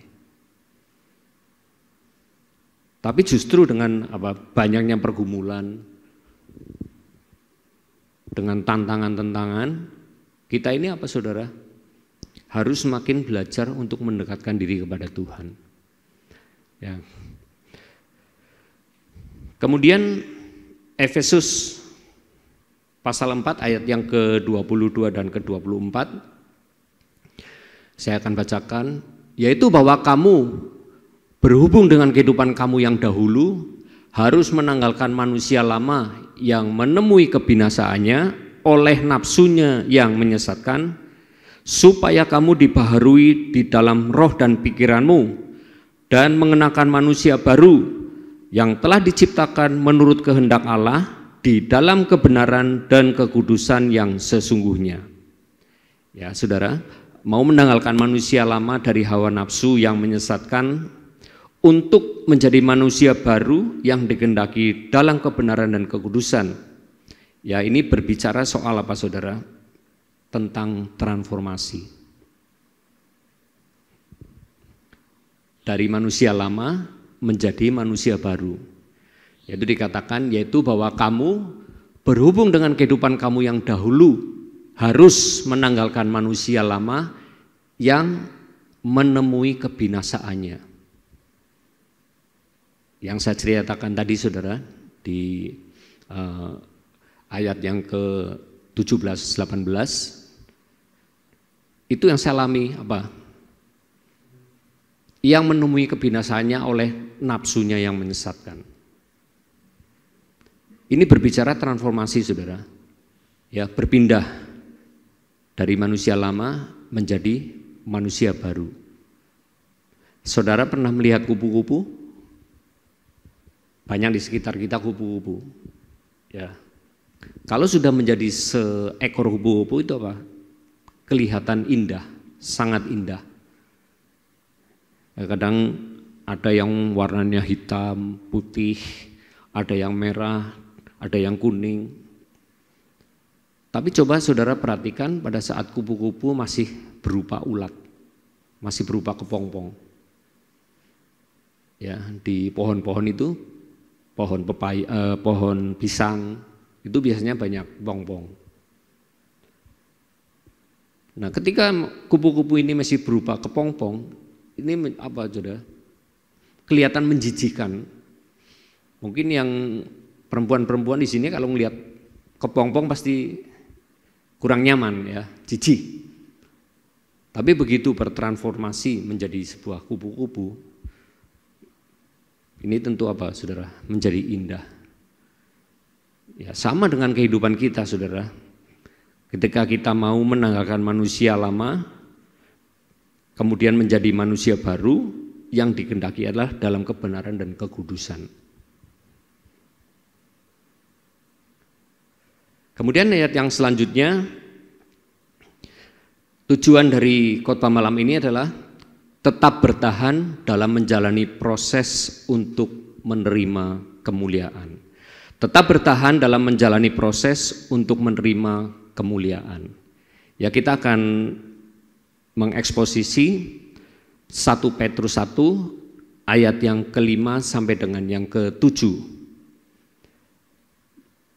Tapi justru dengan banyaknya pergumulan, dengan tantangan-tantangan, kita ini saudara? Harus semakin belajar untuk mendekatkan diri kepada Tuhan. Ya. Kemudian Efesus pasal 4 ayat yang ke-22 dan ke-24 saya akan bacakan, yaitu bahwa kamu berhubung dengan kehidupan kamu yang dahulu harus menanggalkan manusia lama yang menemui kebinasaannya oleh nafsunya yang menyesatkan, supaya kamu dibaharui di dalam roh dan pikiranmu dan mengenakan manusia baru yang telah diciptakan menurut kehendak Allah di dalam kebenaran dan kekudusan yang sesungguhnya. Ya saudara, mau menanggalkan manusia lama dari hawa nafsu yang menyesatkan untuk menjadi manusia baru yang dikehendaki dalam kebenaran dan kekudusan. Ya, ini berbicara soal saudara? Tentang transformasi. Dari manusia lama menjadi manusia baru. Yaitu dikatakan, yaitu bahwa kamu berhubung dengan kehidupan kamu yang dahulu harus menanggalkan manusia lama yang menemui kebinasaannya. Yang saya ceritakan tadi saudara di ayat yang ke-17-18 itu yang saya alami yang menemui kebinasaannya oleh nafsunya yang menyesatkan. Ini berbicara transformasi saudara, ya berpindah dari manusia lama menjadi manusia baru. Saudara pernah melihat kupu-kupu? Banyak di sekitar kita kupu-kupu. Ya. Kalau sudah menjadi seekor kupu-kupu itu kelihatan indah, sangat indah. Ya, kadang ada yang warnanya hitam, putih, ada yang merah, ada yang kuning. Tapi coba saudara perhatikan pada saat kupu-kupu masih berupa ulat, masih berupa kepompong. Ya, di pohon-pohon itu, pohon pepaya, pohon pisang itu biasanya banyak pong-pong. Nah, ketika kupu-kupu ini masih berupa kepompong, ini apa saudara? Kelihatan menjijikan. Mungkin yang perempuan-perempuan di sini kalau melihat kepompong pasti kurang nyaman ya, jijik. Tapi begitu bertransformasi menjadi sebuah kupu-kupu, ini tentu apa saudara? Menjadi indah. Ya, sama dengan kehidupan kita saudara. Ketika kita mau menanggalkan manusia lama, kemudian menjadi manusia baru, yang dikehendaki adalah dalam kebenaran dan kekudusan. Kemudian ayat yang selanjutnya, tujuan dari khotbah malam ini adalah tetap bertahan dalam menjalani proses untuk menerima kemuliaan. Tetap bertahan dalam menjalani proses untuk menerima kemuliaan. Ya, kita akan mengeksposisi 1 Petrus 1 ayat yang ke-5 sampai dengan yang ke-7.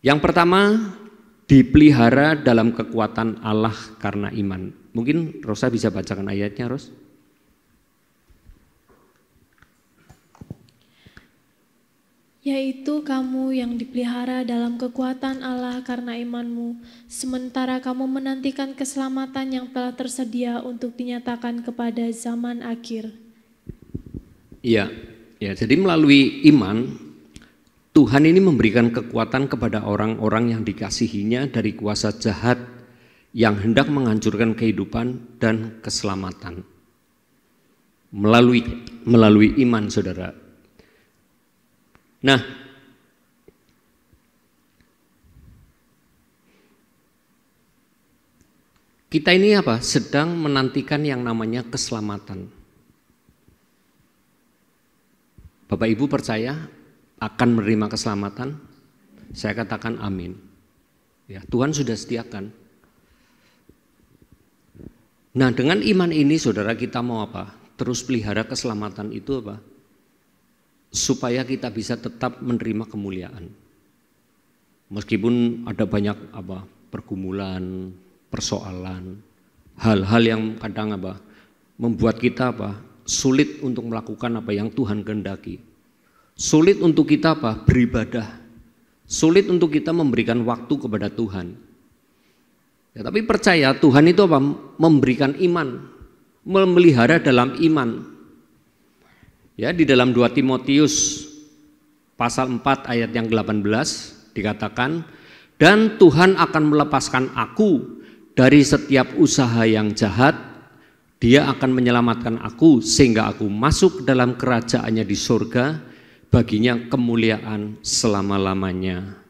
Yang pertama, dipelihara dalam kekuatan Allah karena iman. Mungkin Rosa bisa bacakan ayatnya, Ros? Yaitu kamu yang dipelihara dalam kekuatan Allah karena imanmu, sementara kamu menantikan keselamatan yang telah tersedia untuk dinyatakan kepada zaman akhir. Iya, ya, jadi melalui iman, Tuhan ini memberikan kekuatan kepada orang-orang yang dikasihinya dari kuasa jahat yang hendak menghancurkan kehidupan dan keselamatan. Melalui iman, saudara. Nah, kita ini apa? Sedang menantikan yang namanya keselamatan. Bapak Ibu percaya akan menerima keselamatan? Saya katakan amin. Ya, Tuhan sudah sediakan. Nah, dengan iman ini saudara, kita mau apa? Terus pelihara keselamatan itu apa? Supaya kita bisa tetap menerima kemuliaan. Meskipun ada banyak apa? Pergumulan, persoalan, hal-hal yang kadang apa? Membuat kita apa? Sulit untuk melakukan apa yang Tuhan kehendaki. Sulit untuk kita apa? Beribadah. Sulit untuk kita memberikan waktu kepada Tuhan. Ya, tapi percaya Tuhan itu apa? Memberikan iman, memelihara dalam iman. Ya, di dalam 2 Timotius pasal 4 ayat yang 18 dikatakan, dan Tuhan akan melepaskan aku dari setiap usaha yang jahat, Dia akan menyelamatkan aku sehingga aku masuk dalam kerajaannya di surga, baginya kemuliaan selama-lamanya.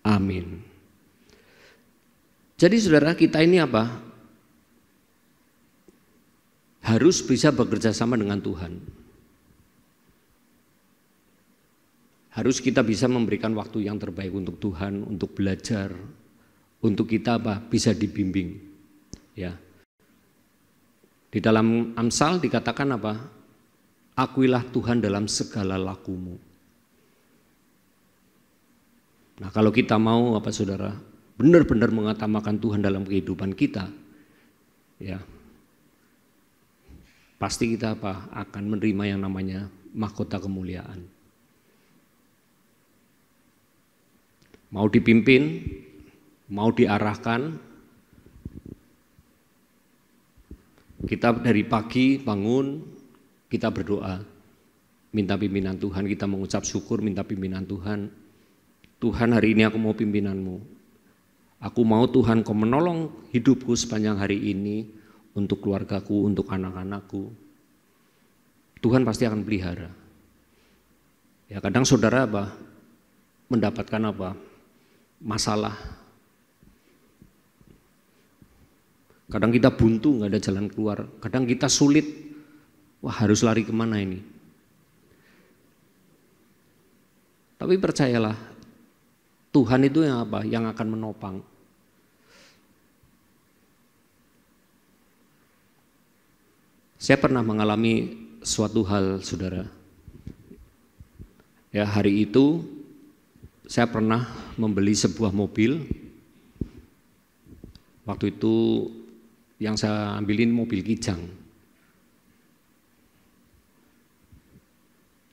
Amin. Jadi saudara, kita ini apa? Harus bisa bekerja sama dengan Tuhan. Harus kita bisa memberikan waktu yang terbaik untuk Tuhan, untuk belajar, untuk kita apa? Bisa dibimbing. Ya. Di dalam Amsal dikatakan apa? Akuilah Tuhan dalam segala lakumu. Nah, kalau kita mau apa saudara? Benar-benar mengutamakan Tuhan dalam kehidupan kita, ya. Pasti kita apa? Akan menerima yang namanya mahkota kemuliaan. Mau dipimpin, mau diarahkan, kita dari pagi bangun, kita berdoa, minta pimpinan Tuhan, kita mengucap syukur, minta pimpinan Tuhan. Tuhan, hari ini aku mau pimpinanmu. Aku mau Tuhan kau menolong hidupku sepanjang hari ini, untuk keluargaku, untuk anak-anakku. Tuhan pasti akan pelihara. Ya, kadang saudara apa? Mendapatkan apa? Masalah. Kadang kita buntu, nggak ada jalan keluar. Kadang kita sulit, wah harus lari kemana ini? Tapi percayalah, Tuhan itu yang apa? Yang akan menopang. Saya pernah mengalami suatu hal, saudara. Ya, hari itu saya pernah membeli sebuah mobil. Waktu itu yang saya ambilin mobil Kijang.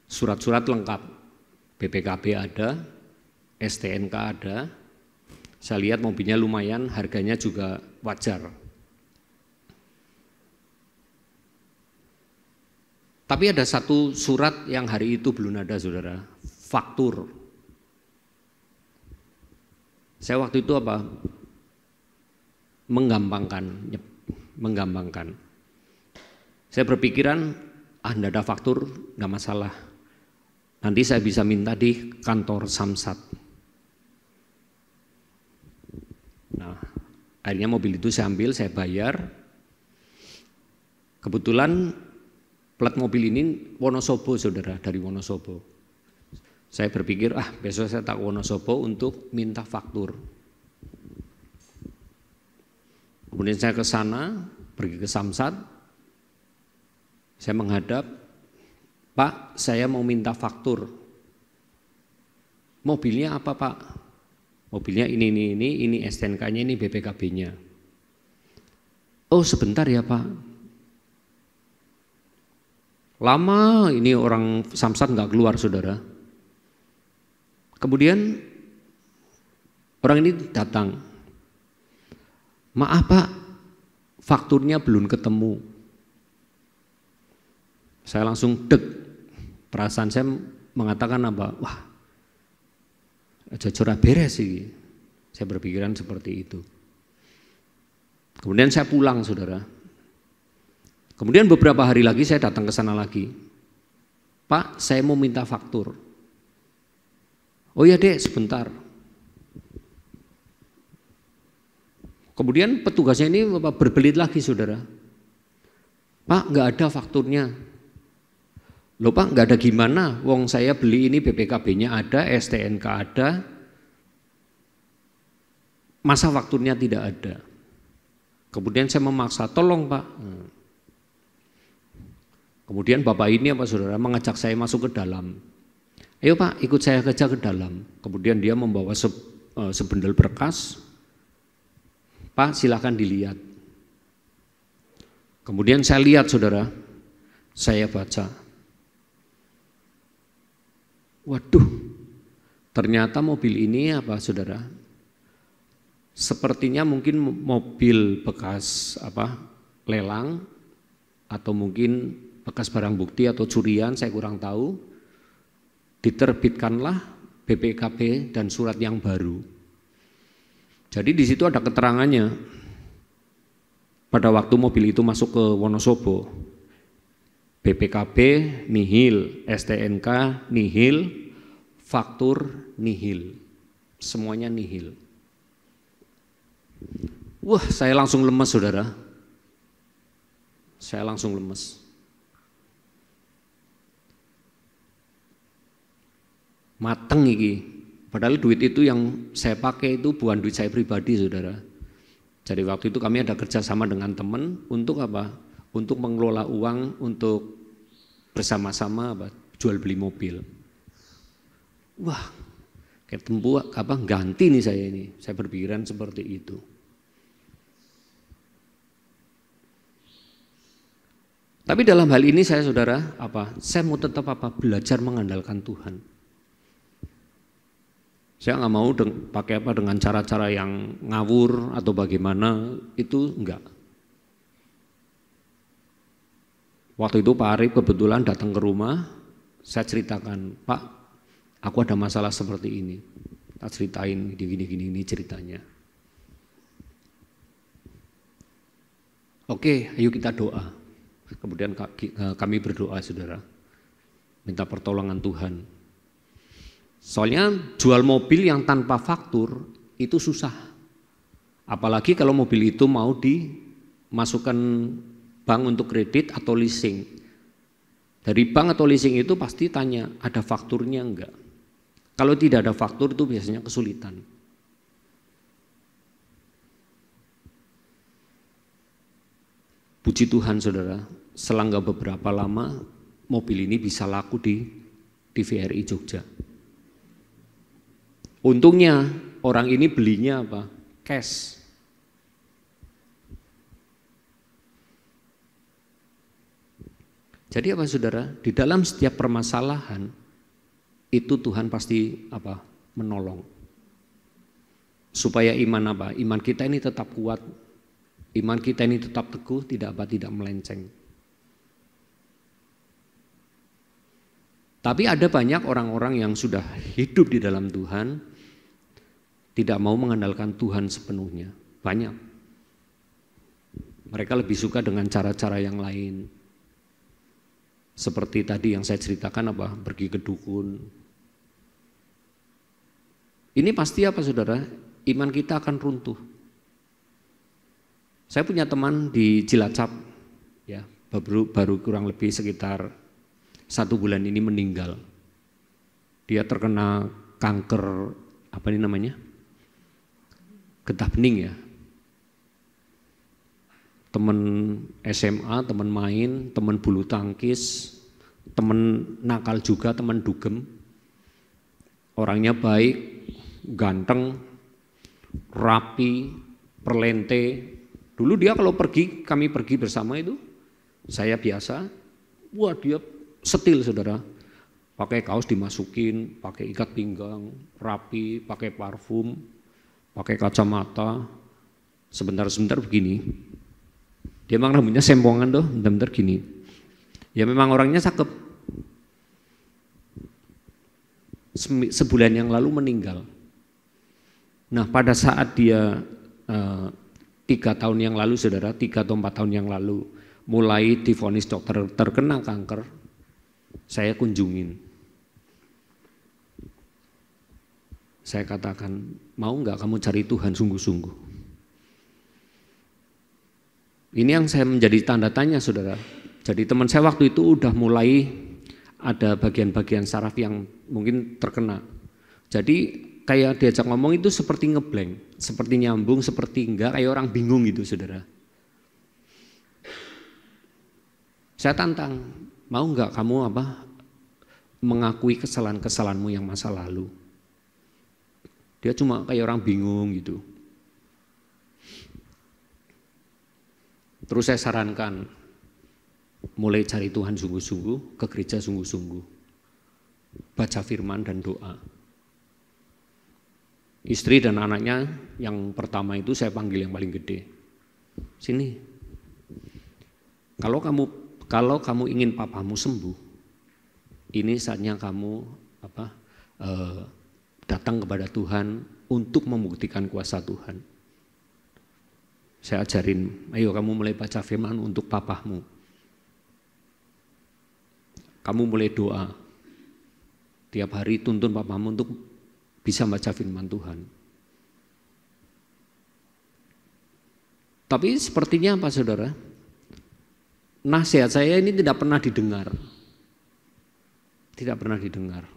Surat-surat lengkap, BPKB ada, STNK ada. Saya lihat mobilnya lumayan, harganya juga wajar. Tapi ada satu surat yang hari itu belum ada, saudara, faktur. Saya waktu itu apa? Menggampangkan. Saya berpikiran, enggak ada faktur, enggak masalah. Nanti saya bisa minta di kantor Samsat. Nah, akhirnya mobil itu saya ambil, saya bayar. Kebetulan plat mobil ini Wonosobo, saudara, dari Wonosobo. Saya berpikir, besok saya tak ke Wonosobo untuk minta faktur. Kemudian saya ke sana, pergi ke Samsat. Saya menghadap, Pak, saya mau minta faktur. Mobilnya apa, Pak? Mobilnya ini STNK-nya, ini BPKB-nya. Oh, sebentar ya, Pak. Lama ini orang Samsat nggak keluar, saudara. Kemudian orang ini datang. Maaf Pak, fakturnya belum ketemu. Saya langsung deg. Perasaan saya mengatakan apa? Wah, jujur beres sih. Saya berpikiran seperti itu. Kemudian saya pulang, saudara. Kemudian beberapa hari lagi saya datang ke sana lagi. Pak, saya mau minta faktur. Oh ya Dek, sebentar. Kemudian petugasnya ini berbelit lagi, saudara. Pak, nggak ada fakturnya. Loh Pak, nggak ada gimana? Wong saya beli ini BPKB-nya ada, STNK ada. Masa fakturnya tidak ada? Kemudian saya memaksa, tolong Pak. Kemudian bapak ini saudara mengajak saya masuk ke dalam. Ayo Pak, ikut saya kerja ke dalam. Kemudian dia membawa sebendel berkas. Pak, silakan dilihat. Kemudian saya lihat, saudara, saya baca. Waduh, ternyata mobil ini saudara? Sepertinya mungkin mobil bekas lelang atau mungkin bekas barang bukti atau curian, saya kurang tahu. Diterbitkanlah BPKB dan surat yang baru. Jadi di situ ada keterangannya. Pada waktu mobil itu masuk ke Wonosobo, BPKB nihil, STNK nihil, faktur nihil, semuanya nihil. Wah, saya langsung lemes, saudara. Saya langsung lemes. Mateng iki. Padahal duit itu yang saya pakai itu bukan duit saya pribadi, saudara. Jadi waktu itu kami ada kerjasama dengan teman untuk apa? Untuk mengelola uang untuk bersama-sama jual beli mobil. Wah, kayak ganti nih saya ini. Saya berpikiran seperti itu. Tapi dalam hal ini saya, saudara, saya mau tetap belajar mengandalkan Tuhan. Saya nggak mau pakai dengan cara-cara yang ngawur atau bagaimana, itu enggak. Waktu itu Pak Arif kebetulan datang ke rumah, saya ceritakan, Pak, aku ada masalah seperti ini. Tak ceritain gini ceritanya. Oke, ayo kita doa. Kemudian kami berdoa, saudara, minta pertolongan Tuhan. Soalnya jual mobil yang tanpa faktur itu susah. Apalagi kalau mobil itu mau dimasukkan bank untuk kredit atau leasing. Dari bank atau leasing itu pasti tanya, ada fakturnya enggak? Kalau tidak ada faktur itu biasanya kesulitan. Puji Tuhan, saudara, selang beberapa lama mobil ini bisa laku di TVRI Jogja. Untungnya orang ini belinya apa? Cash. Jadi apa saudara? Di dalam setiap permasalahan itu Tuhan pasti apa? Menolong. Supaya iman apa? Iman kita ini tetap kuat. Iman kita ini tetap teguh, tidak melenceng. Tapi ada banyak orang-orang yang sudah hidup di dalam Tuhan, tidak mau mengandalkan Tuhan sepenuhnya. Banyak. Mereka lebih suka dengan cara-cara yang lain. Seperti tadi yang saya ceritakan apa? Pergi ke dukun. Ini pasti apa saudara? Iman kita akan runtuh. Saya punya teman di Cilacap, ya, baru kurang lebih sekitar 1 bulan ini meninggal. Dia terkena kanker, apa ini namanya? Getah bening ya. Teman SMA, teman main, teman bulu tangkis, teman nakal juga, teman dugem. Orangnya baik, ganteng, rapi, perlente. Dulu dia kalau pergi, kami pergi bersama itu, saya biasa, wah dia setil saudara, pakai kaos dimasukin, pakai ikat pinggang, rapi, pakai parfum, pakai kacamata, sebentar-sebentar begini. Dia memang rambutnya sempongan tuh, bentar-bentar gini. Ya memang orangnya cakep. Sebulan yang lalu meninggal. Nah pada saat dia 3 tahun yang lalu saudara, 3 atau 4 tahun yang lalu mulai divonis dokter terkena kanker, saya kunjungin. Saya katakan, mau nggak kamu cari Tuhan sungguh-sungguh? Ini yang saya menjadi tanda tanya saudara. Jadi teman saya waktu itu udah mulai ada bagian-bagian saraf yang mungkin terkena. Jadi kayak diajak ngomong itu seperti ngeblank, seperti nyambung, seperti enggak, kayak orang bingung gitu saudara. Saya tantang, mau enggak kamu mengakui kesalahan-kesalahanmu yang masa lalu. Dia cuma kayak orang bingung gitu. Terus saya sarankan, mulai cari Tuhan sungguh-sungguh, ke gereja sungguh-sungguh. Baca firman dan doa. Istri dan anaknya yang pertama itu saya panggil yang paling gede. Sini. Kalau kamu ingin papamu sembuh, ini saatnya kamu datang kepada Tuhan untuk membuktikan kuasa Tuhan. Saya ajarin, ayo kamu mulai baca firman untuk papamu. Kamu mulai doa. Tiap hari tuntun papamu untuk bisa baca firman Tuhan. Tapi sepertinya apa saudara? Nasihat saya ini tidak pernah didengar. Tidak pernah didengar.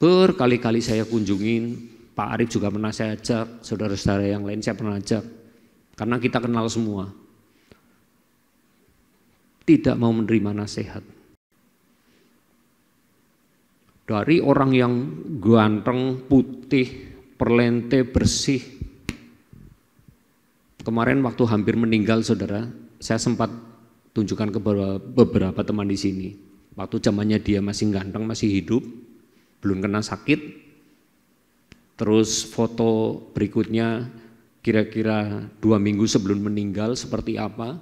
Berkali-kali saya kunjungin, Pak Arif juga pernah saya ajak, saudara-saudara yang lain saya pernah ajak. Karena kita kenal semua. Tidak mau menerima nasihat. Dari orang yang ganteng, putih, perlente, bersih. Kemarin waktu hampir meninggal saudara, saya sempat tunjukkan ke beberapa teman di sini. Waktu zamannya dia masih ganteng, masih hidup, belum kena sakit. Terus foto berikutnya kira-kira 2 minggu sebelum meninggal seperti apa.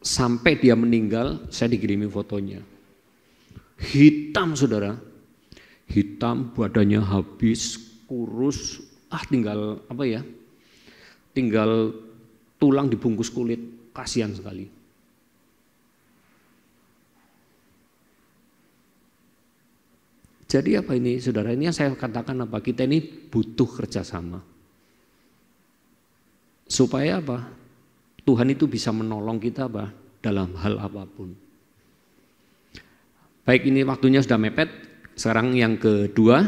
Sampai dia meninggal saya dikirimi fotonya. Hitam saudara, hitam, badannya habis, kurus, tinggal tinggal tulang dibungkus kulit, kasihan sekali. Jadi apa ini saudara, ini yang saya katakan apa, kita ini butuh kerjasama. Supaya apa? Tuhan itu bisa menolong kita apa? Dalam hal apapun. Baik, ini waktunya sudah mepet. Sekarang yang kedua.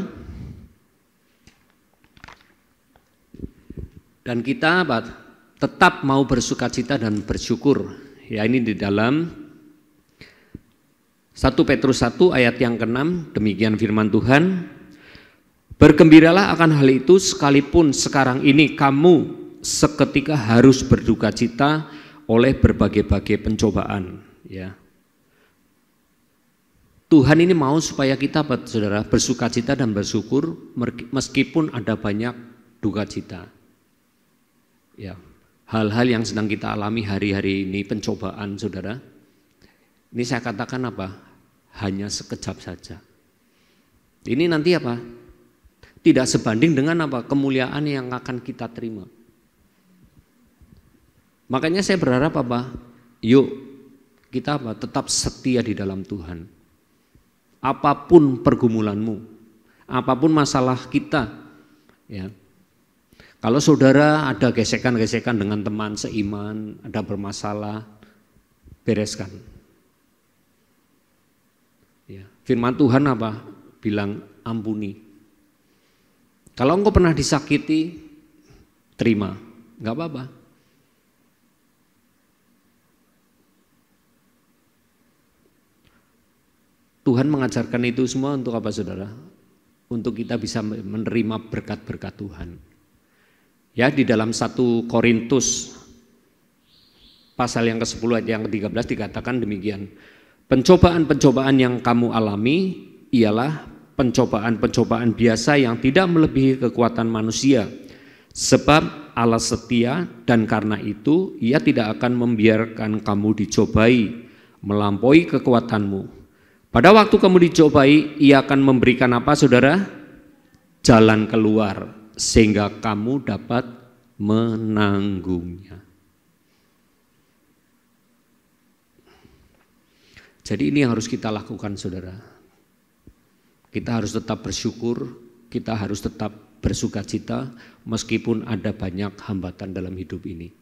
Dan kita apa? Tetap mau bersukacita dan bersyukur. Ya ini di dalam 1 Petrus 1 ayat yang ke-6, demikian firman Tuhan. Bergembiralah akan hal itu sekalipun sekarang ini kamu seketika harus berduka cita oleh berbagai-bagai pencobaan. Ya. Tuhan ini mau supaya kita, saudara, bersuka cita dan bersyukur meskipun ada banyak duka cita. Ya. Hal-hal yang sedang kita alami hari-hari ini, pencobaan, saudara. Ini saya katakan apa? Hanya sekejap saja. Ini nanti apa? Tidak sebanding dengan apa? Kemuliaan yang akan kita terima. Makanya saya berharap apa? Yuk kita apa? Tetap setia di dalam Tuhan. Apapun pergumulanmu, apapun masalah kita, ya. Kalau saudara ada gesekan-gesekan dengan teman seiman, ada bermasalah, bereskan. Ya. Firman Tuhan apa? Bilang ampuni. Kalau engkau pernah disakiti, terima, enggak apa-apa. Tuhan mengajarkan itu semua untuk apa, saudara? Untuk kita bisa menerima berkat-berkat Tuhan. Ya, di dalam 1 Korintus pasal yang ke-10 ayat yang ke-13 dikatakan demikian. Pencobaan-pencobaan yang kamu alami ialah pencobaan-pencobaan biasa yang tidak melebihi kekuatan manusia. Sebab Allah setia dan karena itu Ia tidak akan membiarkan kamu dicobai melampaui kekuatanmu. Pada waktu kamu dicobai, Ia akan memberikan apa, saudara? Jalan keluar sehingga kamu dapat menanggungnya. Jadi ini yang harus kita lakukan, saudara. Kita harus tetap bersyukur, kita harus tetap bersuka cita meskipun ada banyak hambatan dalam hidup ini.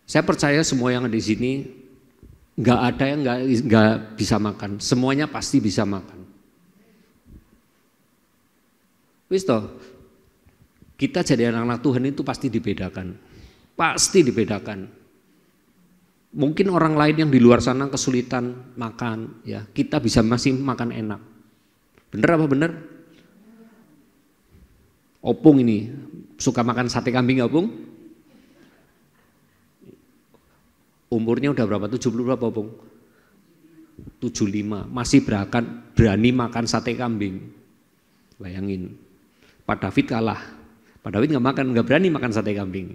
Saya percaya semua yang di sini nggak ada yang nggak bisa makan, semuanya pasti bisa makan. Wis toh, kita jadi anak-anak Tuhan itu pasti dibedakan, pasti dibedakan. Mungkin orang lain yang di luar sana kesulitan makan, ya kita bisa masih makan enak. Bener apa bener? Opung ini suka makan sate kambing nggak, Opung? Umurnya udah berapa? 70 berapa, Opung? 75, masih berani makan sate kambing. Bayangin, Pak David kalah. Pak David nggak berani makan sate kambing.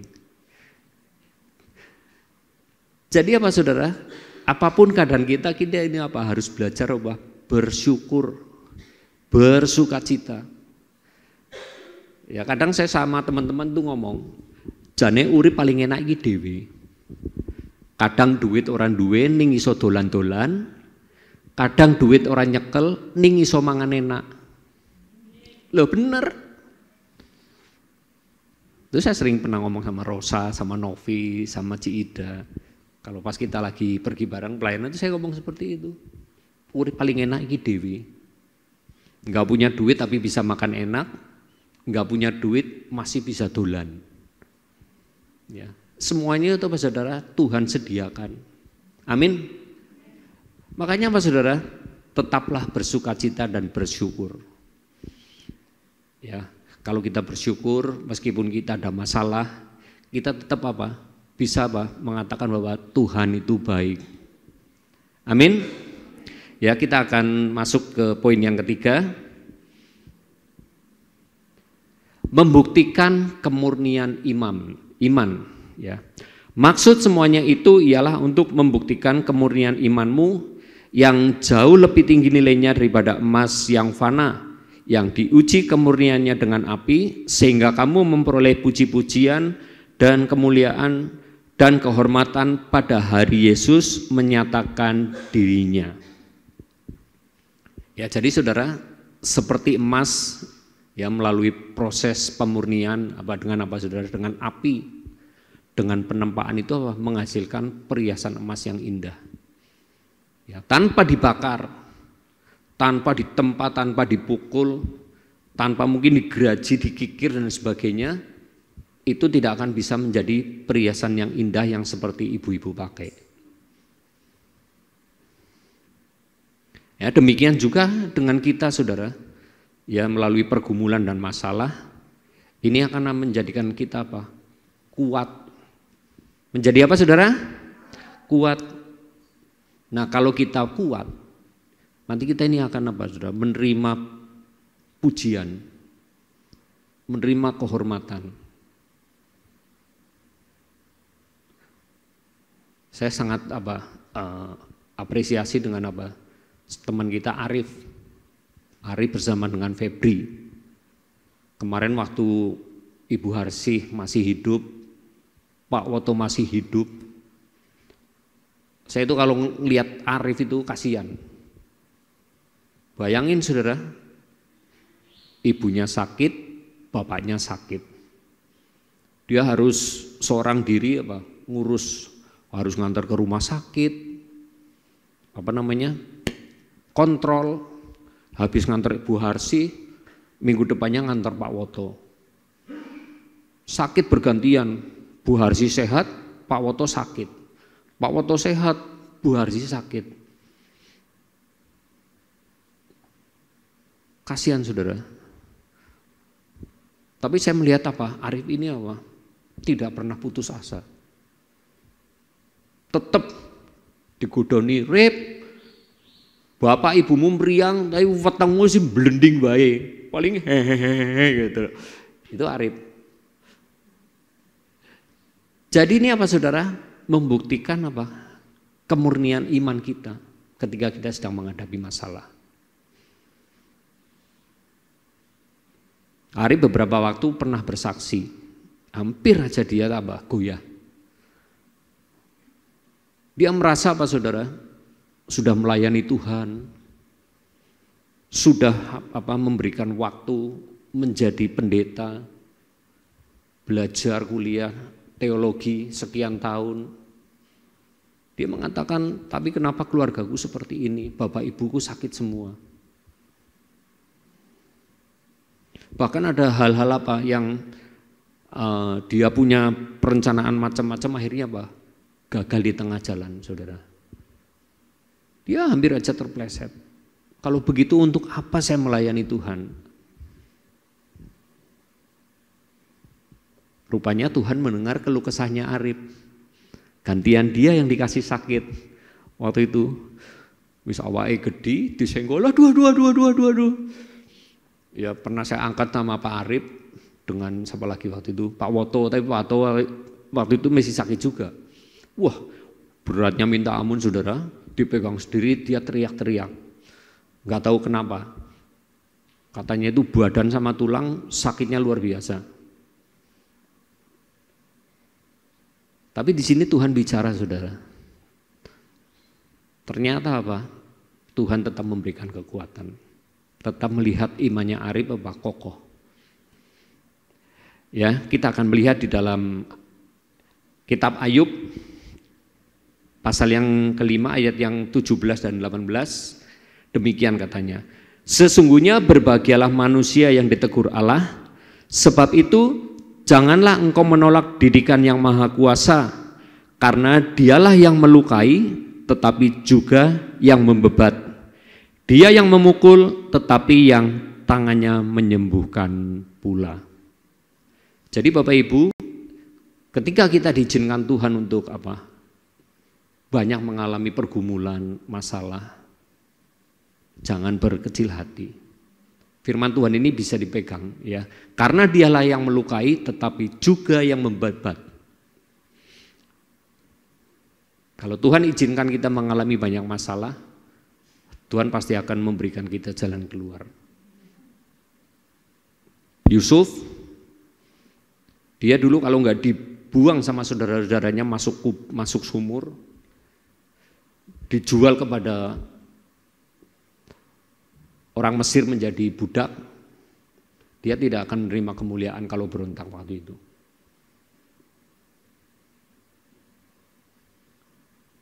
Jadi apa, saudara? Apapun keadaan kita ini apa? Harus belajar apa? Bersyukur, bersuka cita. Ya kadang saya sama teman-teman tuh ngomong, jane urip paling enak iki dhewe. Kadang duit orang duwe ning iso dolan-dolan, kadang duit orang nyekel ning iso mangan enak. Loh bener. Terus saya sering pernah ngomong sama Rosa, sama Novi, sama Ci Ida. Kalau pas kita lagi pergi bareng pelayanan itu saya ngomong seperti itu. Urip paling enak iki dhewe. Enggak punya duit tapi bisa makan enak, enggak punya duit masih bisa dolan. Ya, semuanya itu Pak Saudara Tuhan sediakan. Amin. Makanya Pak Saudara, tetaplah bersukacita dan bersyukur. Ya, kalau kita bersyukur meskipun kita ada masalah, kita tetap apa? Bisa apa? Mengatakan bahwa Tuhan itu baik. Amin. Ya, kita akan masuk ke poin yang ketiga. Membuktikan kemurnian iman, ya. Maksud semuanya itu ialah untuk membuktikan kemurnian imanmu yang jauh lebih tinggi nilainya daripada emas yang fana, yang diuji kemurniannya dengan api sehingga kamu memperoleh puji-pujian dan kemuliaan dan kehormatan pada hari Yesus menyatakan dirinya. Ya, jadi saudara, seperti emas ya melalui proses pemurnian dengan apa saudara? Dengan api, dengan penempaan itu apa? Menghasilkan perhiasan emas yang indah. Ya, tanpa dibakar, tanpa ditempa, tanpa dipukul, tanpa mungkin digeraji, dikikir dan sebagainya. Itu tidak akan bisa menjadi perhiasan yang indah yang seperti ibu-ibu pakai. Ya, demikian juga dengan kita, saudara. Ya, melalui pergumulan dan masalah, ini akan menjadikan kita apa? Kuat. Menjadi apa, saudara? Kuat. Nah, kalau kita kuat, nanti kita ini akan apa, saudara? Menerima pujian, menerima kehormatan. Saya sangat apresiasi dengan teman kita Arif bersama dengan Febri. Kemarin waktu Ibu Harsih masih hidup, Pak Woto masih hidup, saya itu kalau ngelihat Arif itu kasihan. Bayangin, saudara, ibunya sakit, bapaknya sakit. Dia harus seorang diri ngurus, harus ngantar ke rumah sakit, kontrol, habis ngantar Ibu Harsih, minggu depannya ngantar Pak Woto. Sakit bergantian, Bu Harsih sehat, Pak Woto sakit. Pak Woto sehat, Bu Harsih sakit. Kasihan, saudara. Tapi saya melihat Arif ini tidak pernah putus asa. Tetap digodoni, Rip, bapak ibumu meriang, tapi wetengmu sih blending bae, paling hehehe gitu. Itu Arif. Jadi ini saudara? Membuktikan kemurnian iman kita ketika kita sedang menghadapi masalah. Arif beberapa waktu pernah bersaksi, hampir aja dia goyah. Dia merasa saudara? Sudah melayani Tuhan, sudah memberikan waktu menjadi pendeta, belajar kuliah teologi sekian tahun. Dia mengatakan, tapi kenapa keluargaku seperti ini? Bapak ibuku sakit semua. Bahkan ada hal-hal yang dia punya perencanaan macam-macam, akhirnya gagal di tengah jalan, saudara. Dia hampir aja terpleset. Kalau begitu untuk apa saya melayani Tuhan? Rupanya Tuhan mendengar keluh kesahnya Arif. Gantian dia yang dikasih sakit. Waktu itu wis awake gede, disenggol, aduh. Ya pernah saya angkat nama Pak Arif dengan siapa lagi waktu itu, Pak Woto, tapi Pak Woto waktu itu masih sakit juga. Wah, beratnya minta ampun, saudara, dipegang sendiri, dia teriak-teriak. Nggak tahu kenapa. Katanya itu badan sama tulang sakitnya luar biasa. Tapi di sini Tuhan bicara, saudara. Ternyata Tuhan tetap memberikan kekuatan. Tetap melihat imannya Arif kokoh. Ya, kita akan melihat di dalam kitab Ayub pasal yang kelima ayat yang 17 dan 18, demikian katanya. Sesungguhnya berbahagialah manusia yang ditegur Allah, sebab itu janganlah engkau menolak didikan yang maha kuasa, karena dialah yang melukai tetapi juga yang membebat. Dia yang memukul tetapi yang tangannya menyembuhkan pula. Jadi Bapak Ibu, ketika kita diizinkan Tuhan untuk banyak mengalami pergumulan, masalah, jangan berkecil hati. Firman Tuhan ini bisa dipegang, ya. Karena dialah yang melukai tetapi juga yang membebat. Kalau Tuhan izinkan kita mengalami banyak masalah, Tuhan pasti akan memberikan kita jalan keluar. Yusuf, dia dulu kalau nggak dibuang sama saudara-saudaranya masuk sumur, dijual kepada orang Mesir menjadi budak, dia tidak akan menerima kemuliaan kalau berontak waktu itu.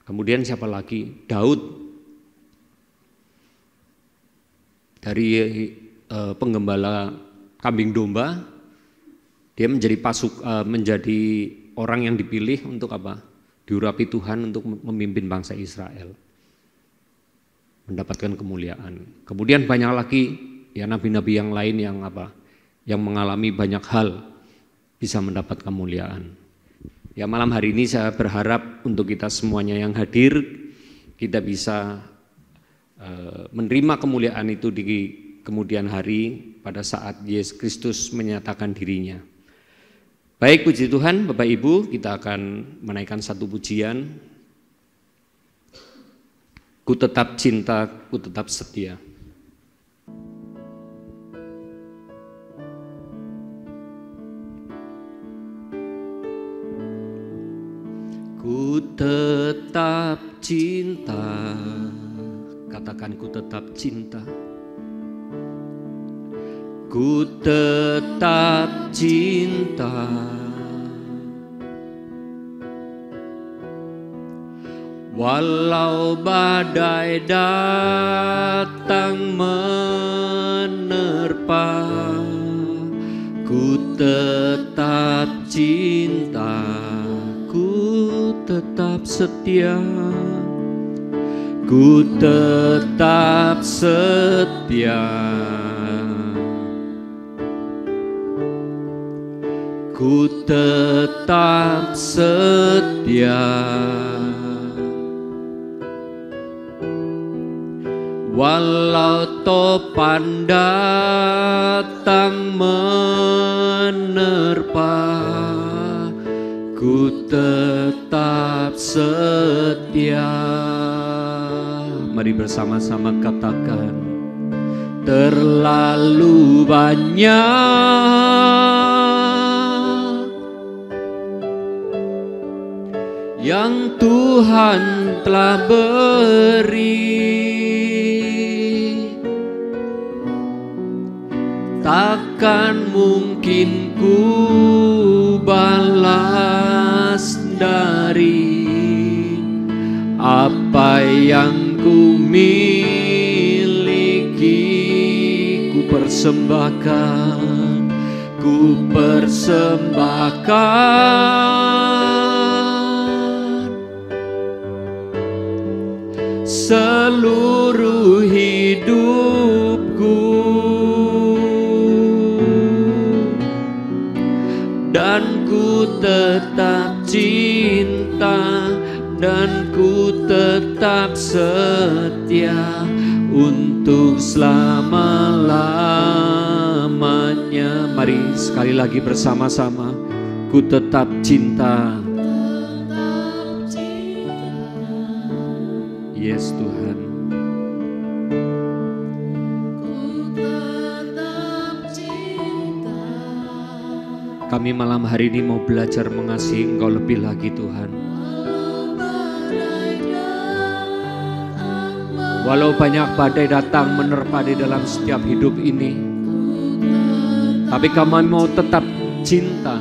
Kemudian siapa lagi? Daud. Dari penggembala kambing domba, dia menjadi menjadi orang yang dipilih untuk diurapi Tuhan untuk memimpin bangsa Israel. mendapatkan kemuliaan. Kemudian banyak lagi ya nabi-nabi yang lain yang mengalami banyak hal bisa mendapat kemuliaan. Ya malam hari ini saya berharap untuk kita semuanya yang hadir kita bisa menerima kemuliaan itu di kemudian hari pada saat Yesus Kristus menyatakan dirinya. Baik, puji Tuhan, Bapak Ibu, kita akan menaikkan satu pujian. Ku tetap cinta, ku tetap setia. Ku tetap cinta, katakan ku tetap cinta. Ku tetap cinta, walau badai datang menerpa. Ku tetap cinta, ku tetap setia, ku tetap setia. Ku tetap setia, walau topan datang menerpa. Ku tetap setia. Mari bersama-sama katakan, terlalu banyak yang Tuhan telah beri, takkan mungkin ku balas dari apa yang ku miliki. Ku persembahkan, ku persembahkan seluruh hidupku, dan ku tetap cinta, dan ku tetap setia untuk selama-lamanya. Mari sekali lagi bersama-sama, ku tetap cinta. Yes Tuhan, kami malam hari ini mau belajar mengasihi Engkau lebih lagi Tuhan. Walau banyak badai datang menerpa di dalam setiap hidup ini, tapi kami mau tetap cinta.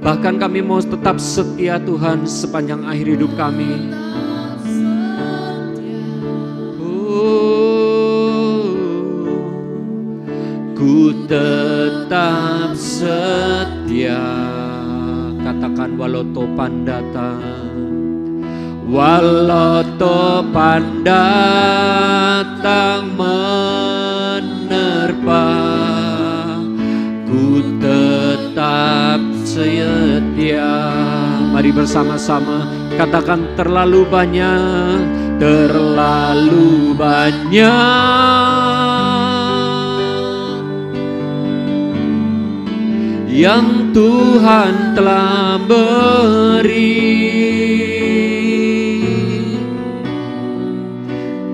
Bahkan kami mau tetap setia Tuhan sepanjang akhir hidup kami. Ku tetap setia, katakan walau topan datang, walau topan datang menerpa. Ku tetap setia. Mari bersama-sama katakan, terlalu banyak, terlalu banyak yang Tuhan telah beri,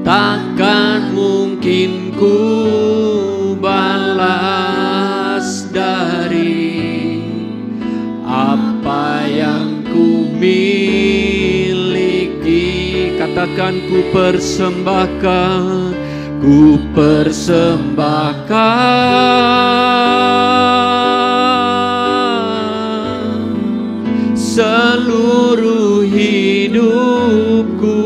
takkan mungkin ku balas dari apa yang ku miliki. Katakan, ku persembahkan, ku persembahkan seluruh hidupku,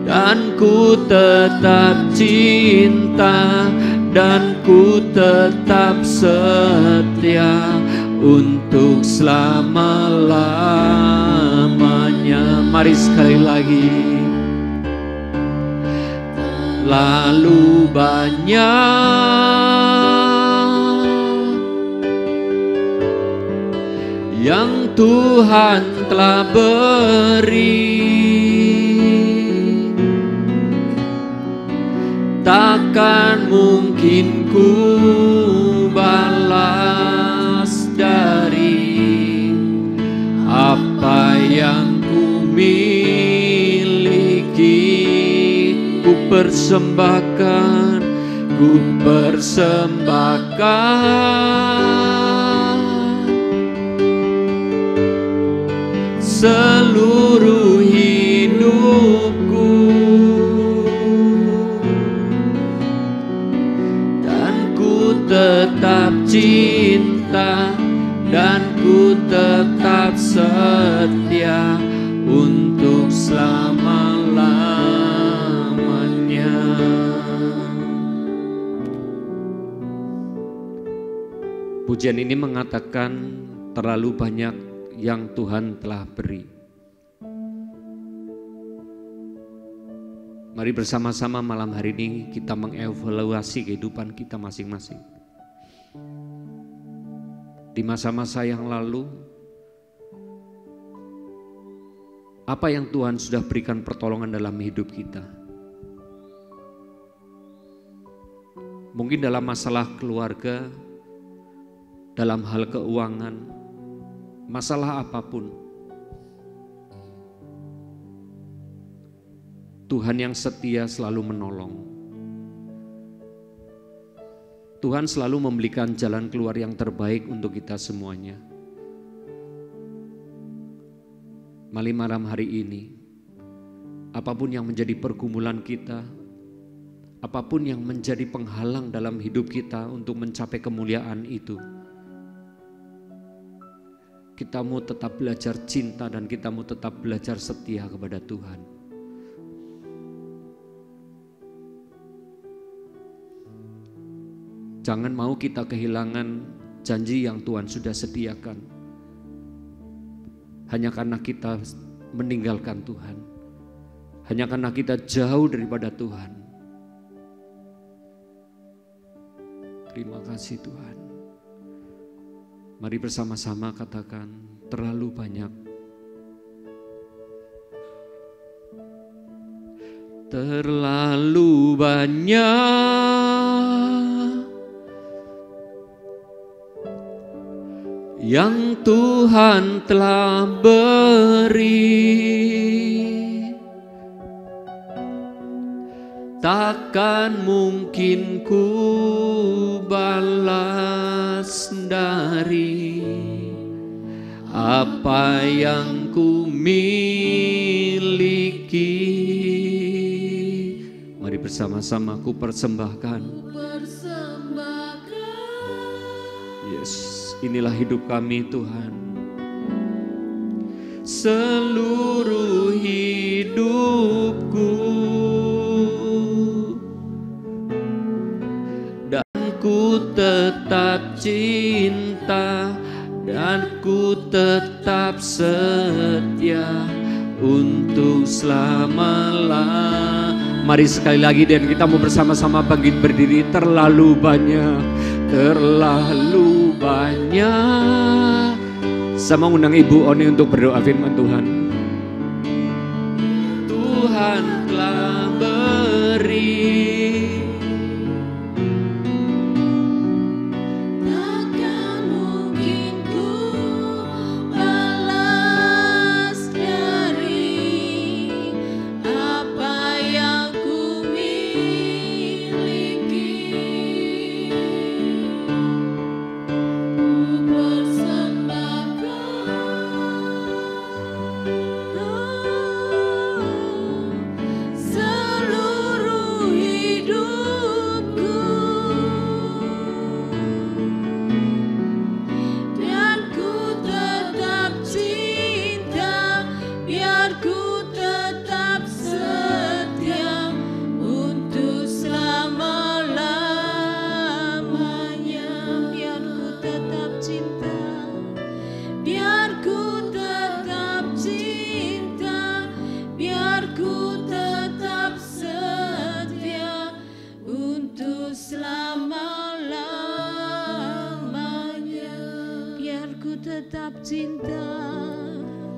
dan ku tetap cinta, dan ku tetap setia untuk selama-lamanya. Mari sekali lagi. Lalu banyak yang Tuhan telah beri, takkan mungkin ku balas dari apa yang ku miliki. Ku persembahkan seluruh hidupku, dan ku tetap cinta, dan ku tetap setia untuk selama-lamanya. Pujian ini mengatakan terlalu banyak yang Tuhan telah beri. Mari bersama-sama malam hari ini kita mengevaluasi kehidupan kita masing-masing. Di masa-masa yang lalu, apa yang Tuhan sudah berikan pertolongan dalam hidup kita? Mungkin dalam masalah keluarga, dalam hal keuangan, masalah apapun, Tuhan yang setia selalu menolong. Tuhan selalu memberikan jalan keluar yang terbaik untuk kita semuanya. Mari malam hari ini, apapun yang menjadi pergumulan kita, apapun yang menjadi penghalang dalam hidup kita untuk mencapai kemuliaan itu, kita mau tetap belajar cinta dan kita mau tetap belajar setia kepada Tuhan. Jangan mau kita kehilangan janji yang Tuhan sudah sediakan hanya karena kita meninggalkan Tuhan, hanya karena kita jauh daripada Tuhan. Terima kasih Tuhan. Mari bersama-sama katakan, terlalu banyak. Terlalu banyak yang Tuhan telah beri, takkan mungkin ku balas dari apa yang ku miliki. Mari bersama-sama ku persembahkan. Yes, inilah hidup kami Tuhan. Seluruh hidupku, ku tetap cinta dan ku tetap setia untuk selama-lamanya. Mari sekali lagi dan kita mau bersama-sama bangkit berdiri. Terlalu banyak, terlalu banyak. Saya mau undang Ibu Oni untuk berdoa firman Tuhan. Tuhan telah beri, Seluruh cinta.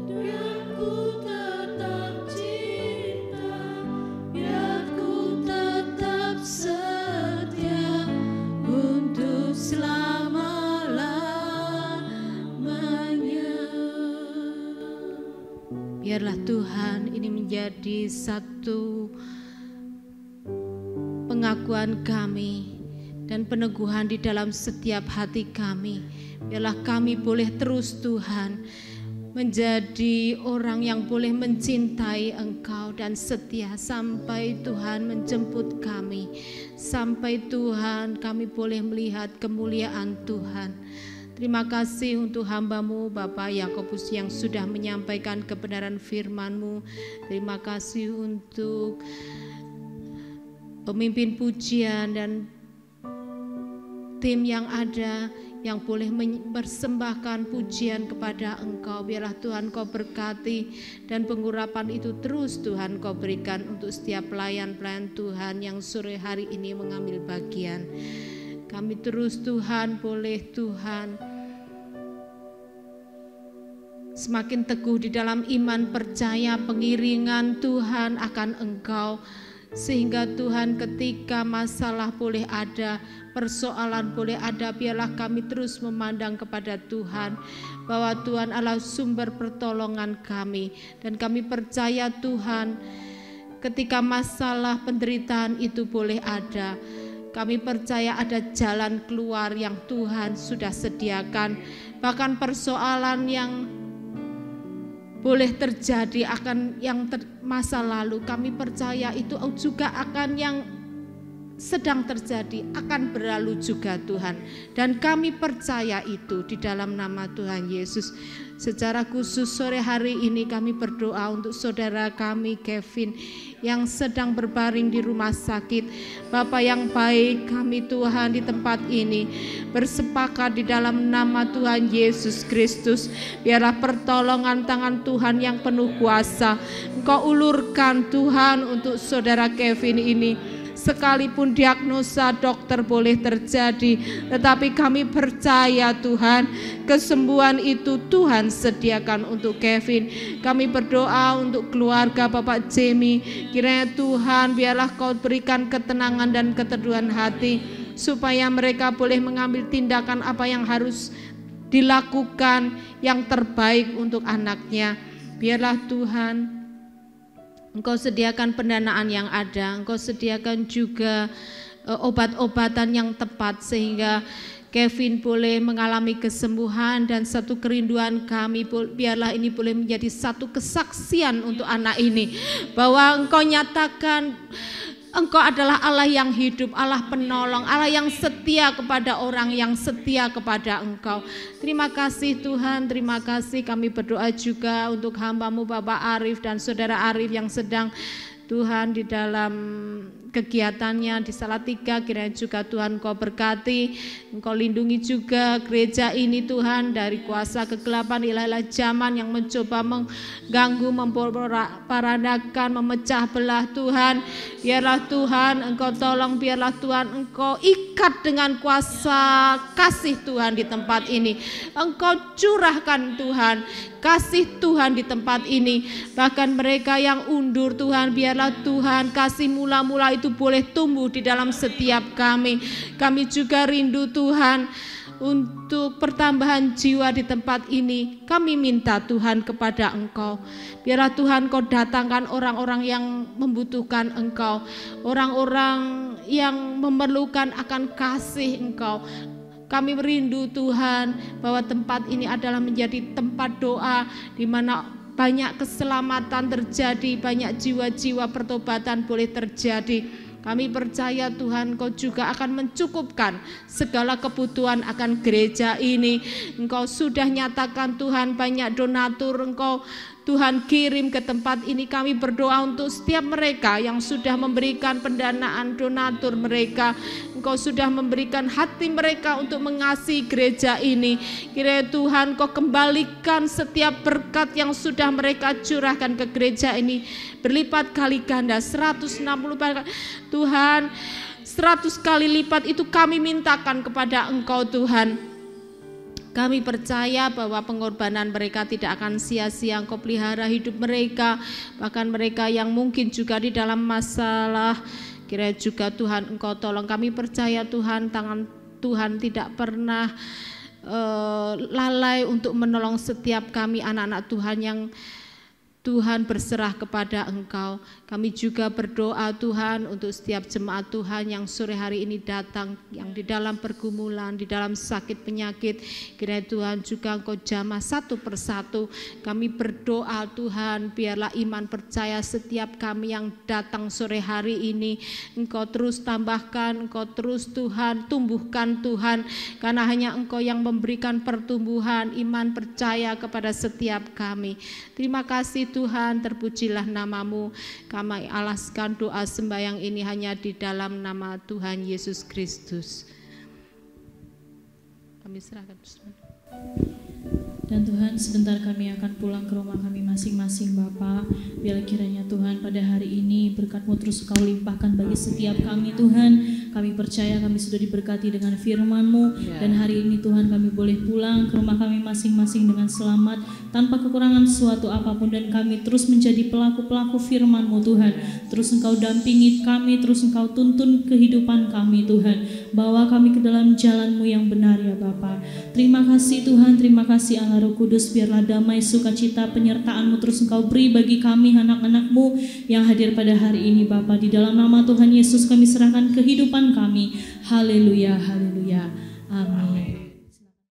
Biar ku tetap cinta, biar ku tetap setia untuk selama-lamanya. Biarlah Tuhan ini menjadi satu pengakuan kami dan peneguhan di dalam setiap hati kami. Biarlah kami boleh terus Tuhan menjadi orang yang boleh mencintai Engkau dan setia sampai Tuhan menjemput kami, sampai Tuhan kami boleh melihat kemuliaan Tuhan. Terima kasih untuk hamba-Mu Bapak Yakobus yang sudah menyampaikan kebenaran firman-Mu. Terima kasih untuk pemimpin pujian dan tim yang ada yang boleh mempersembahkan pujian kepada Engkau. Biarlah Tuhan Kau berkati dan pengurapan itu terus Tuhan Kau berikan untuk setiap pelayan-pelayan Tuhan yang sore hari ini mengambil bagian. Kami terus Tuhan boleh Tuhan semakin teguh di dalam iman, percaya, pengiringan Tuhan akan Engkau. Sehingga Tuhan ketika masalah boleh ada, persoalan boleh ada, biarlah kami terus memandang kepada Tuhan bahwa Tuhan adalah sumber pertolongan kami. Dan kami percaya Tuhan ketika masalah penderitaan itu boleh ada, kami percaya ada jalan keluar yang Tuhan sudah sediakan. Bahkan persoalan yang boleh terjadi akan yang masa lalu, kami percaya itu juga akan yang sedang terjadi akan berlalu juga Tuhan. Dan kami percaya itu di dalam nama Tuhan Yesus. Secara khusus sore hari ini kami berdoa untuk saudara kami Kevin yang sedang berbaring di rumah sakit. Bapa yang baik, kami Tuhan di tempat ini bersepakat di dalam nama Tuhan Yesus Kristus. Biarlah pertolongan tangan Tuhan yang penuh kuasa Engkau ulurkan Tuhan untuk saudara Kevin ini. Sekalipun diagnosa dokter boleh terjadi, tetapi kami percaya Tuhan, kesembuhan itu Tuhan sediakan untuk Kevin. Kami berdoa untuk keluarga Bapak Jamie, kiranya Tuhan biarlah Kau berikan ketenangan dan keteduhan hati, supaya mereka boleh mengambil tindakan apa yang harus dilakukan yang terbaik untuk anaknya. Biarlah Tuhan Engkau sediakan pendanaan yang ada, Engkau sediakan juga obat-obatan yang tepat sehingga Kevin boleh mengalami kesembuhan. Dan satu kerinduan kami, biarlah ini boleh menjadi satu kesaksian untuk anak ini, bahwa Engkau nyatakan Engkau adalah Allah yang hidup, Allah penolong, Allah yang setia kepada orang yang setia kepada Engkau. Terima kasih Tuhan, terima kasih. Kami berdoa juga untuk hamba-Mu Bapak Arif dan Saudara Arif yang sedang Tuhan di dalam kegiatannya di Salatiga. Kiranya juga Tuhan Kau berkati, Engkau lindungi juga gereja ini Tuhan dari kuasa kegelapan ilah-ilah zaman yang mencoba mengganggu, memporak-porandakan, memecah belah Tuhan. Biarlah Tuhan Engkau tolong, biarlah Tuhan Engkau ikat dengan kuasa kasih Tuhan di tempat ini. Engkau curahkan Tuhan kasih Tuhan di tempat ini. Bahkan mereka yang undur Tuhan, biarlah Tuhan kasih mula-mula itu boleh tumbuh di dalam setiap kami. Kami juga rindu Tuhan untuk pertambahan jiwa di tempat ini. Kami minta Tuhan kepada Engkau, biarlah Tuhan Kau datangkan orang-orang yang membutuhkan Engkau, orang-orang yang memerlukan akan kasih Engkau. Kami merindu Tuhan bahwa tempat ini adalah menjadi tempat doa di mana banyak keselamatan terjadi, banyak jiwa-jiwa pertobatan boleh terjadi. Kami percaya Tuhan Kau juga akan mencukupkan segala kebutuhan akan gereja ini. Engkau sudah nyatakan Tuhan banyak donatur Engkau Tuhan kirim ke tempat ini. Kami berdoa untuk setiap mereka yang sudah memberikan pendanaan donatur mereka. Engkau sudah memberikan hati mereka untuk mengasihi gereja ini. Kiranya Tuhan Kau kembalikan setiap berkat yang sudah mereka curahkan ke gereja ini berlipat kali ganda, 160 kali. Tuhan, 100 kali lipat itu kami mintakan kepada Engkau Tuhan. Kami percaya bahwa pengorbanan mereka tidak akan sia-sia. Engkau pelihara hidup mereka, bahkan mereka yang mungkin juga di dalam masalah, kiranya juga Tuhan Engkau tolong. Kami percaya Tuhan, tangan Tuhan tidak pernah lalai untuk menolong setiap kami anak-anak Tuhan yang Tuhan berserah kepada Engkau. Kami juga berdoa Tuhan untuk setiap jemaat Tuhan yang sore hari ini datang, yang di dalam pergumulan, di dalam sakit penyakit. Kiranya Tuhan juga Engkau jamah satu persatu. Kami berdoa Tuhan, biarlah iman percaya setiap kami yang datang sore hari ini Engkau terus tambahkan, Engkau terus Tuhan tumbuhkan Tuhan, karena hanya Engkau yang memberikan pertumbuhan iman percaya kepada setiap kami. Terima kasih Tuhan, terpujilah nama-Mu. Kami alaskan doa sembahyang ini hanya di dalam nama Tuhan Yesus Kristus. Kami serahkan. Dan Tuhan, sebentar kami akan pulang ke rumah kami masing-masing Bapa. Biarlah kiranya Tuhan pada hari ini berkat-Mu terus Kau limpahkan bagi setiap kami Tuhan. Kami percaya kami sudah diberkati dengan firman-Mu, dan hari ini Tuhan kami boleh pulang ke rumah kami masing-masing dengan selamat tanpa kekurangan suatu apapun, dan kami terus menjadi pelaku-pelaku firman-Mu Tuhan. Terus Engkau dampingi kami, terus Engkau tuntun kehidupan kami Tuhan. Bawa kami ke dalam jalan-Mu yang benar ya Bapa. Terima kasih Tuhan, terima kasih Allah Roh Kudus. Biarlah damai, sukacita, penyertaan-Mu terus Engkau beri bagi kami anak-anak-Mu yang hadir pada hari ini Bapa. Di dalam nama Tuhan Yesus kami serahkan kehidupan kami. Haleluya, haleluya.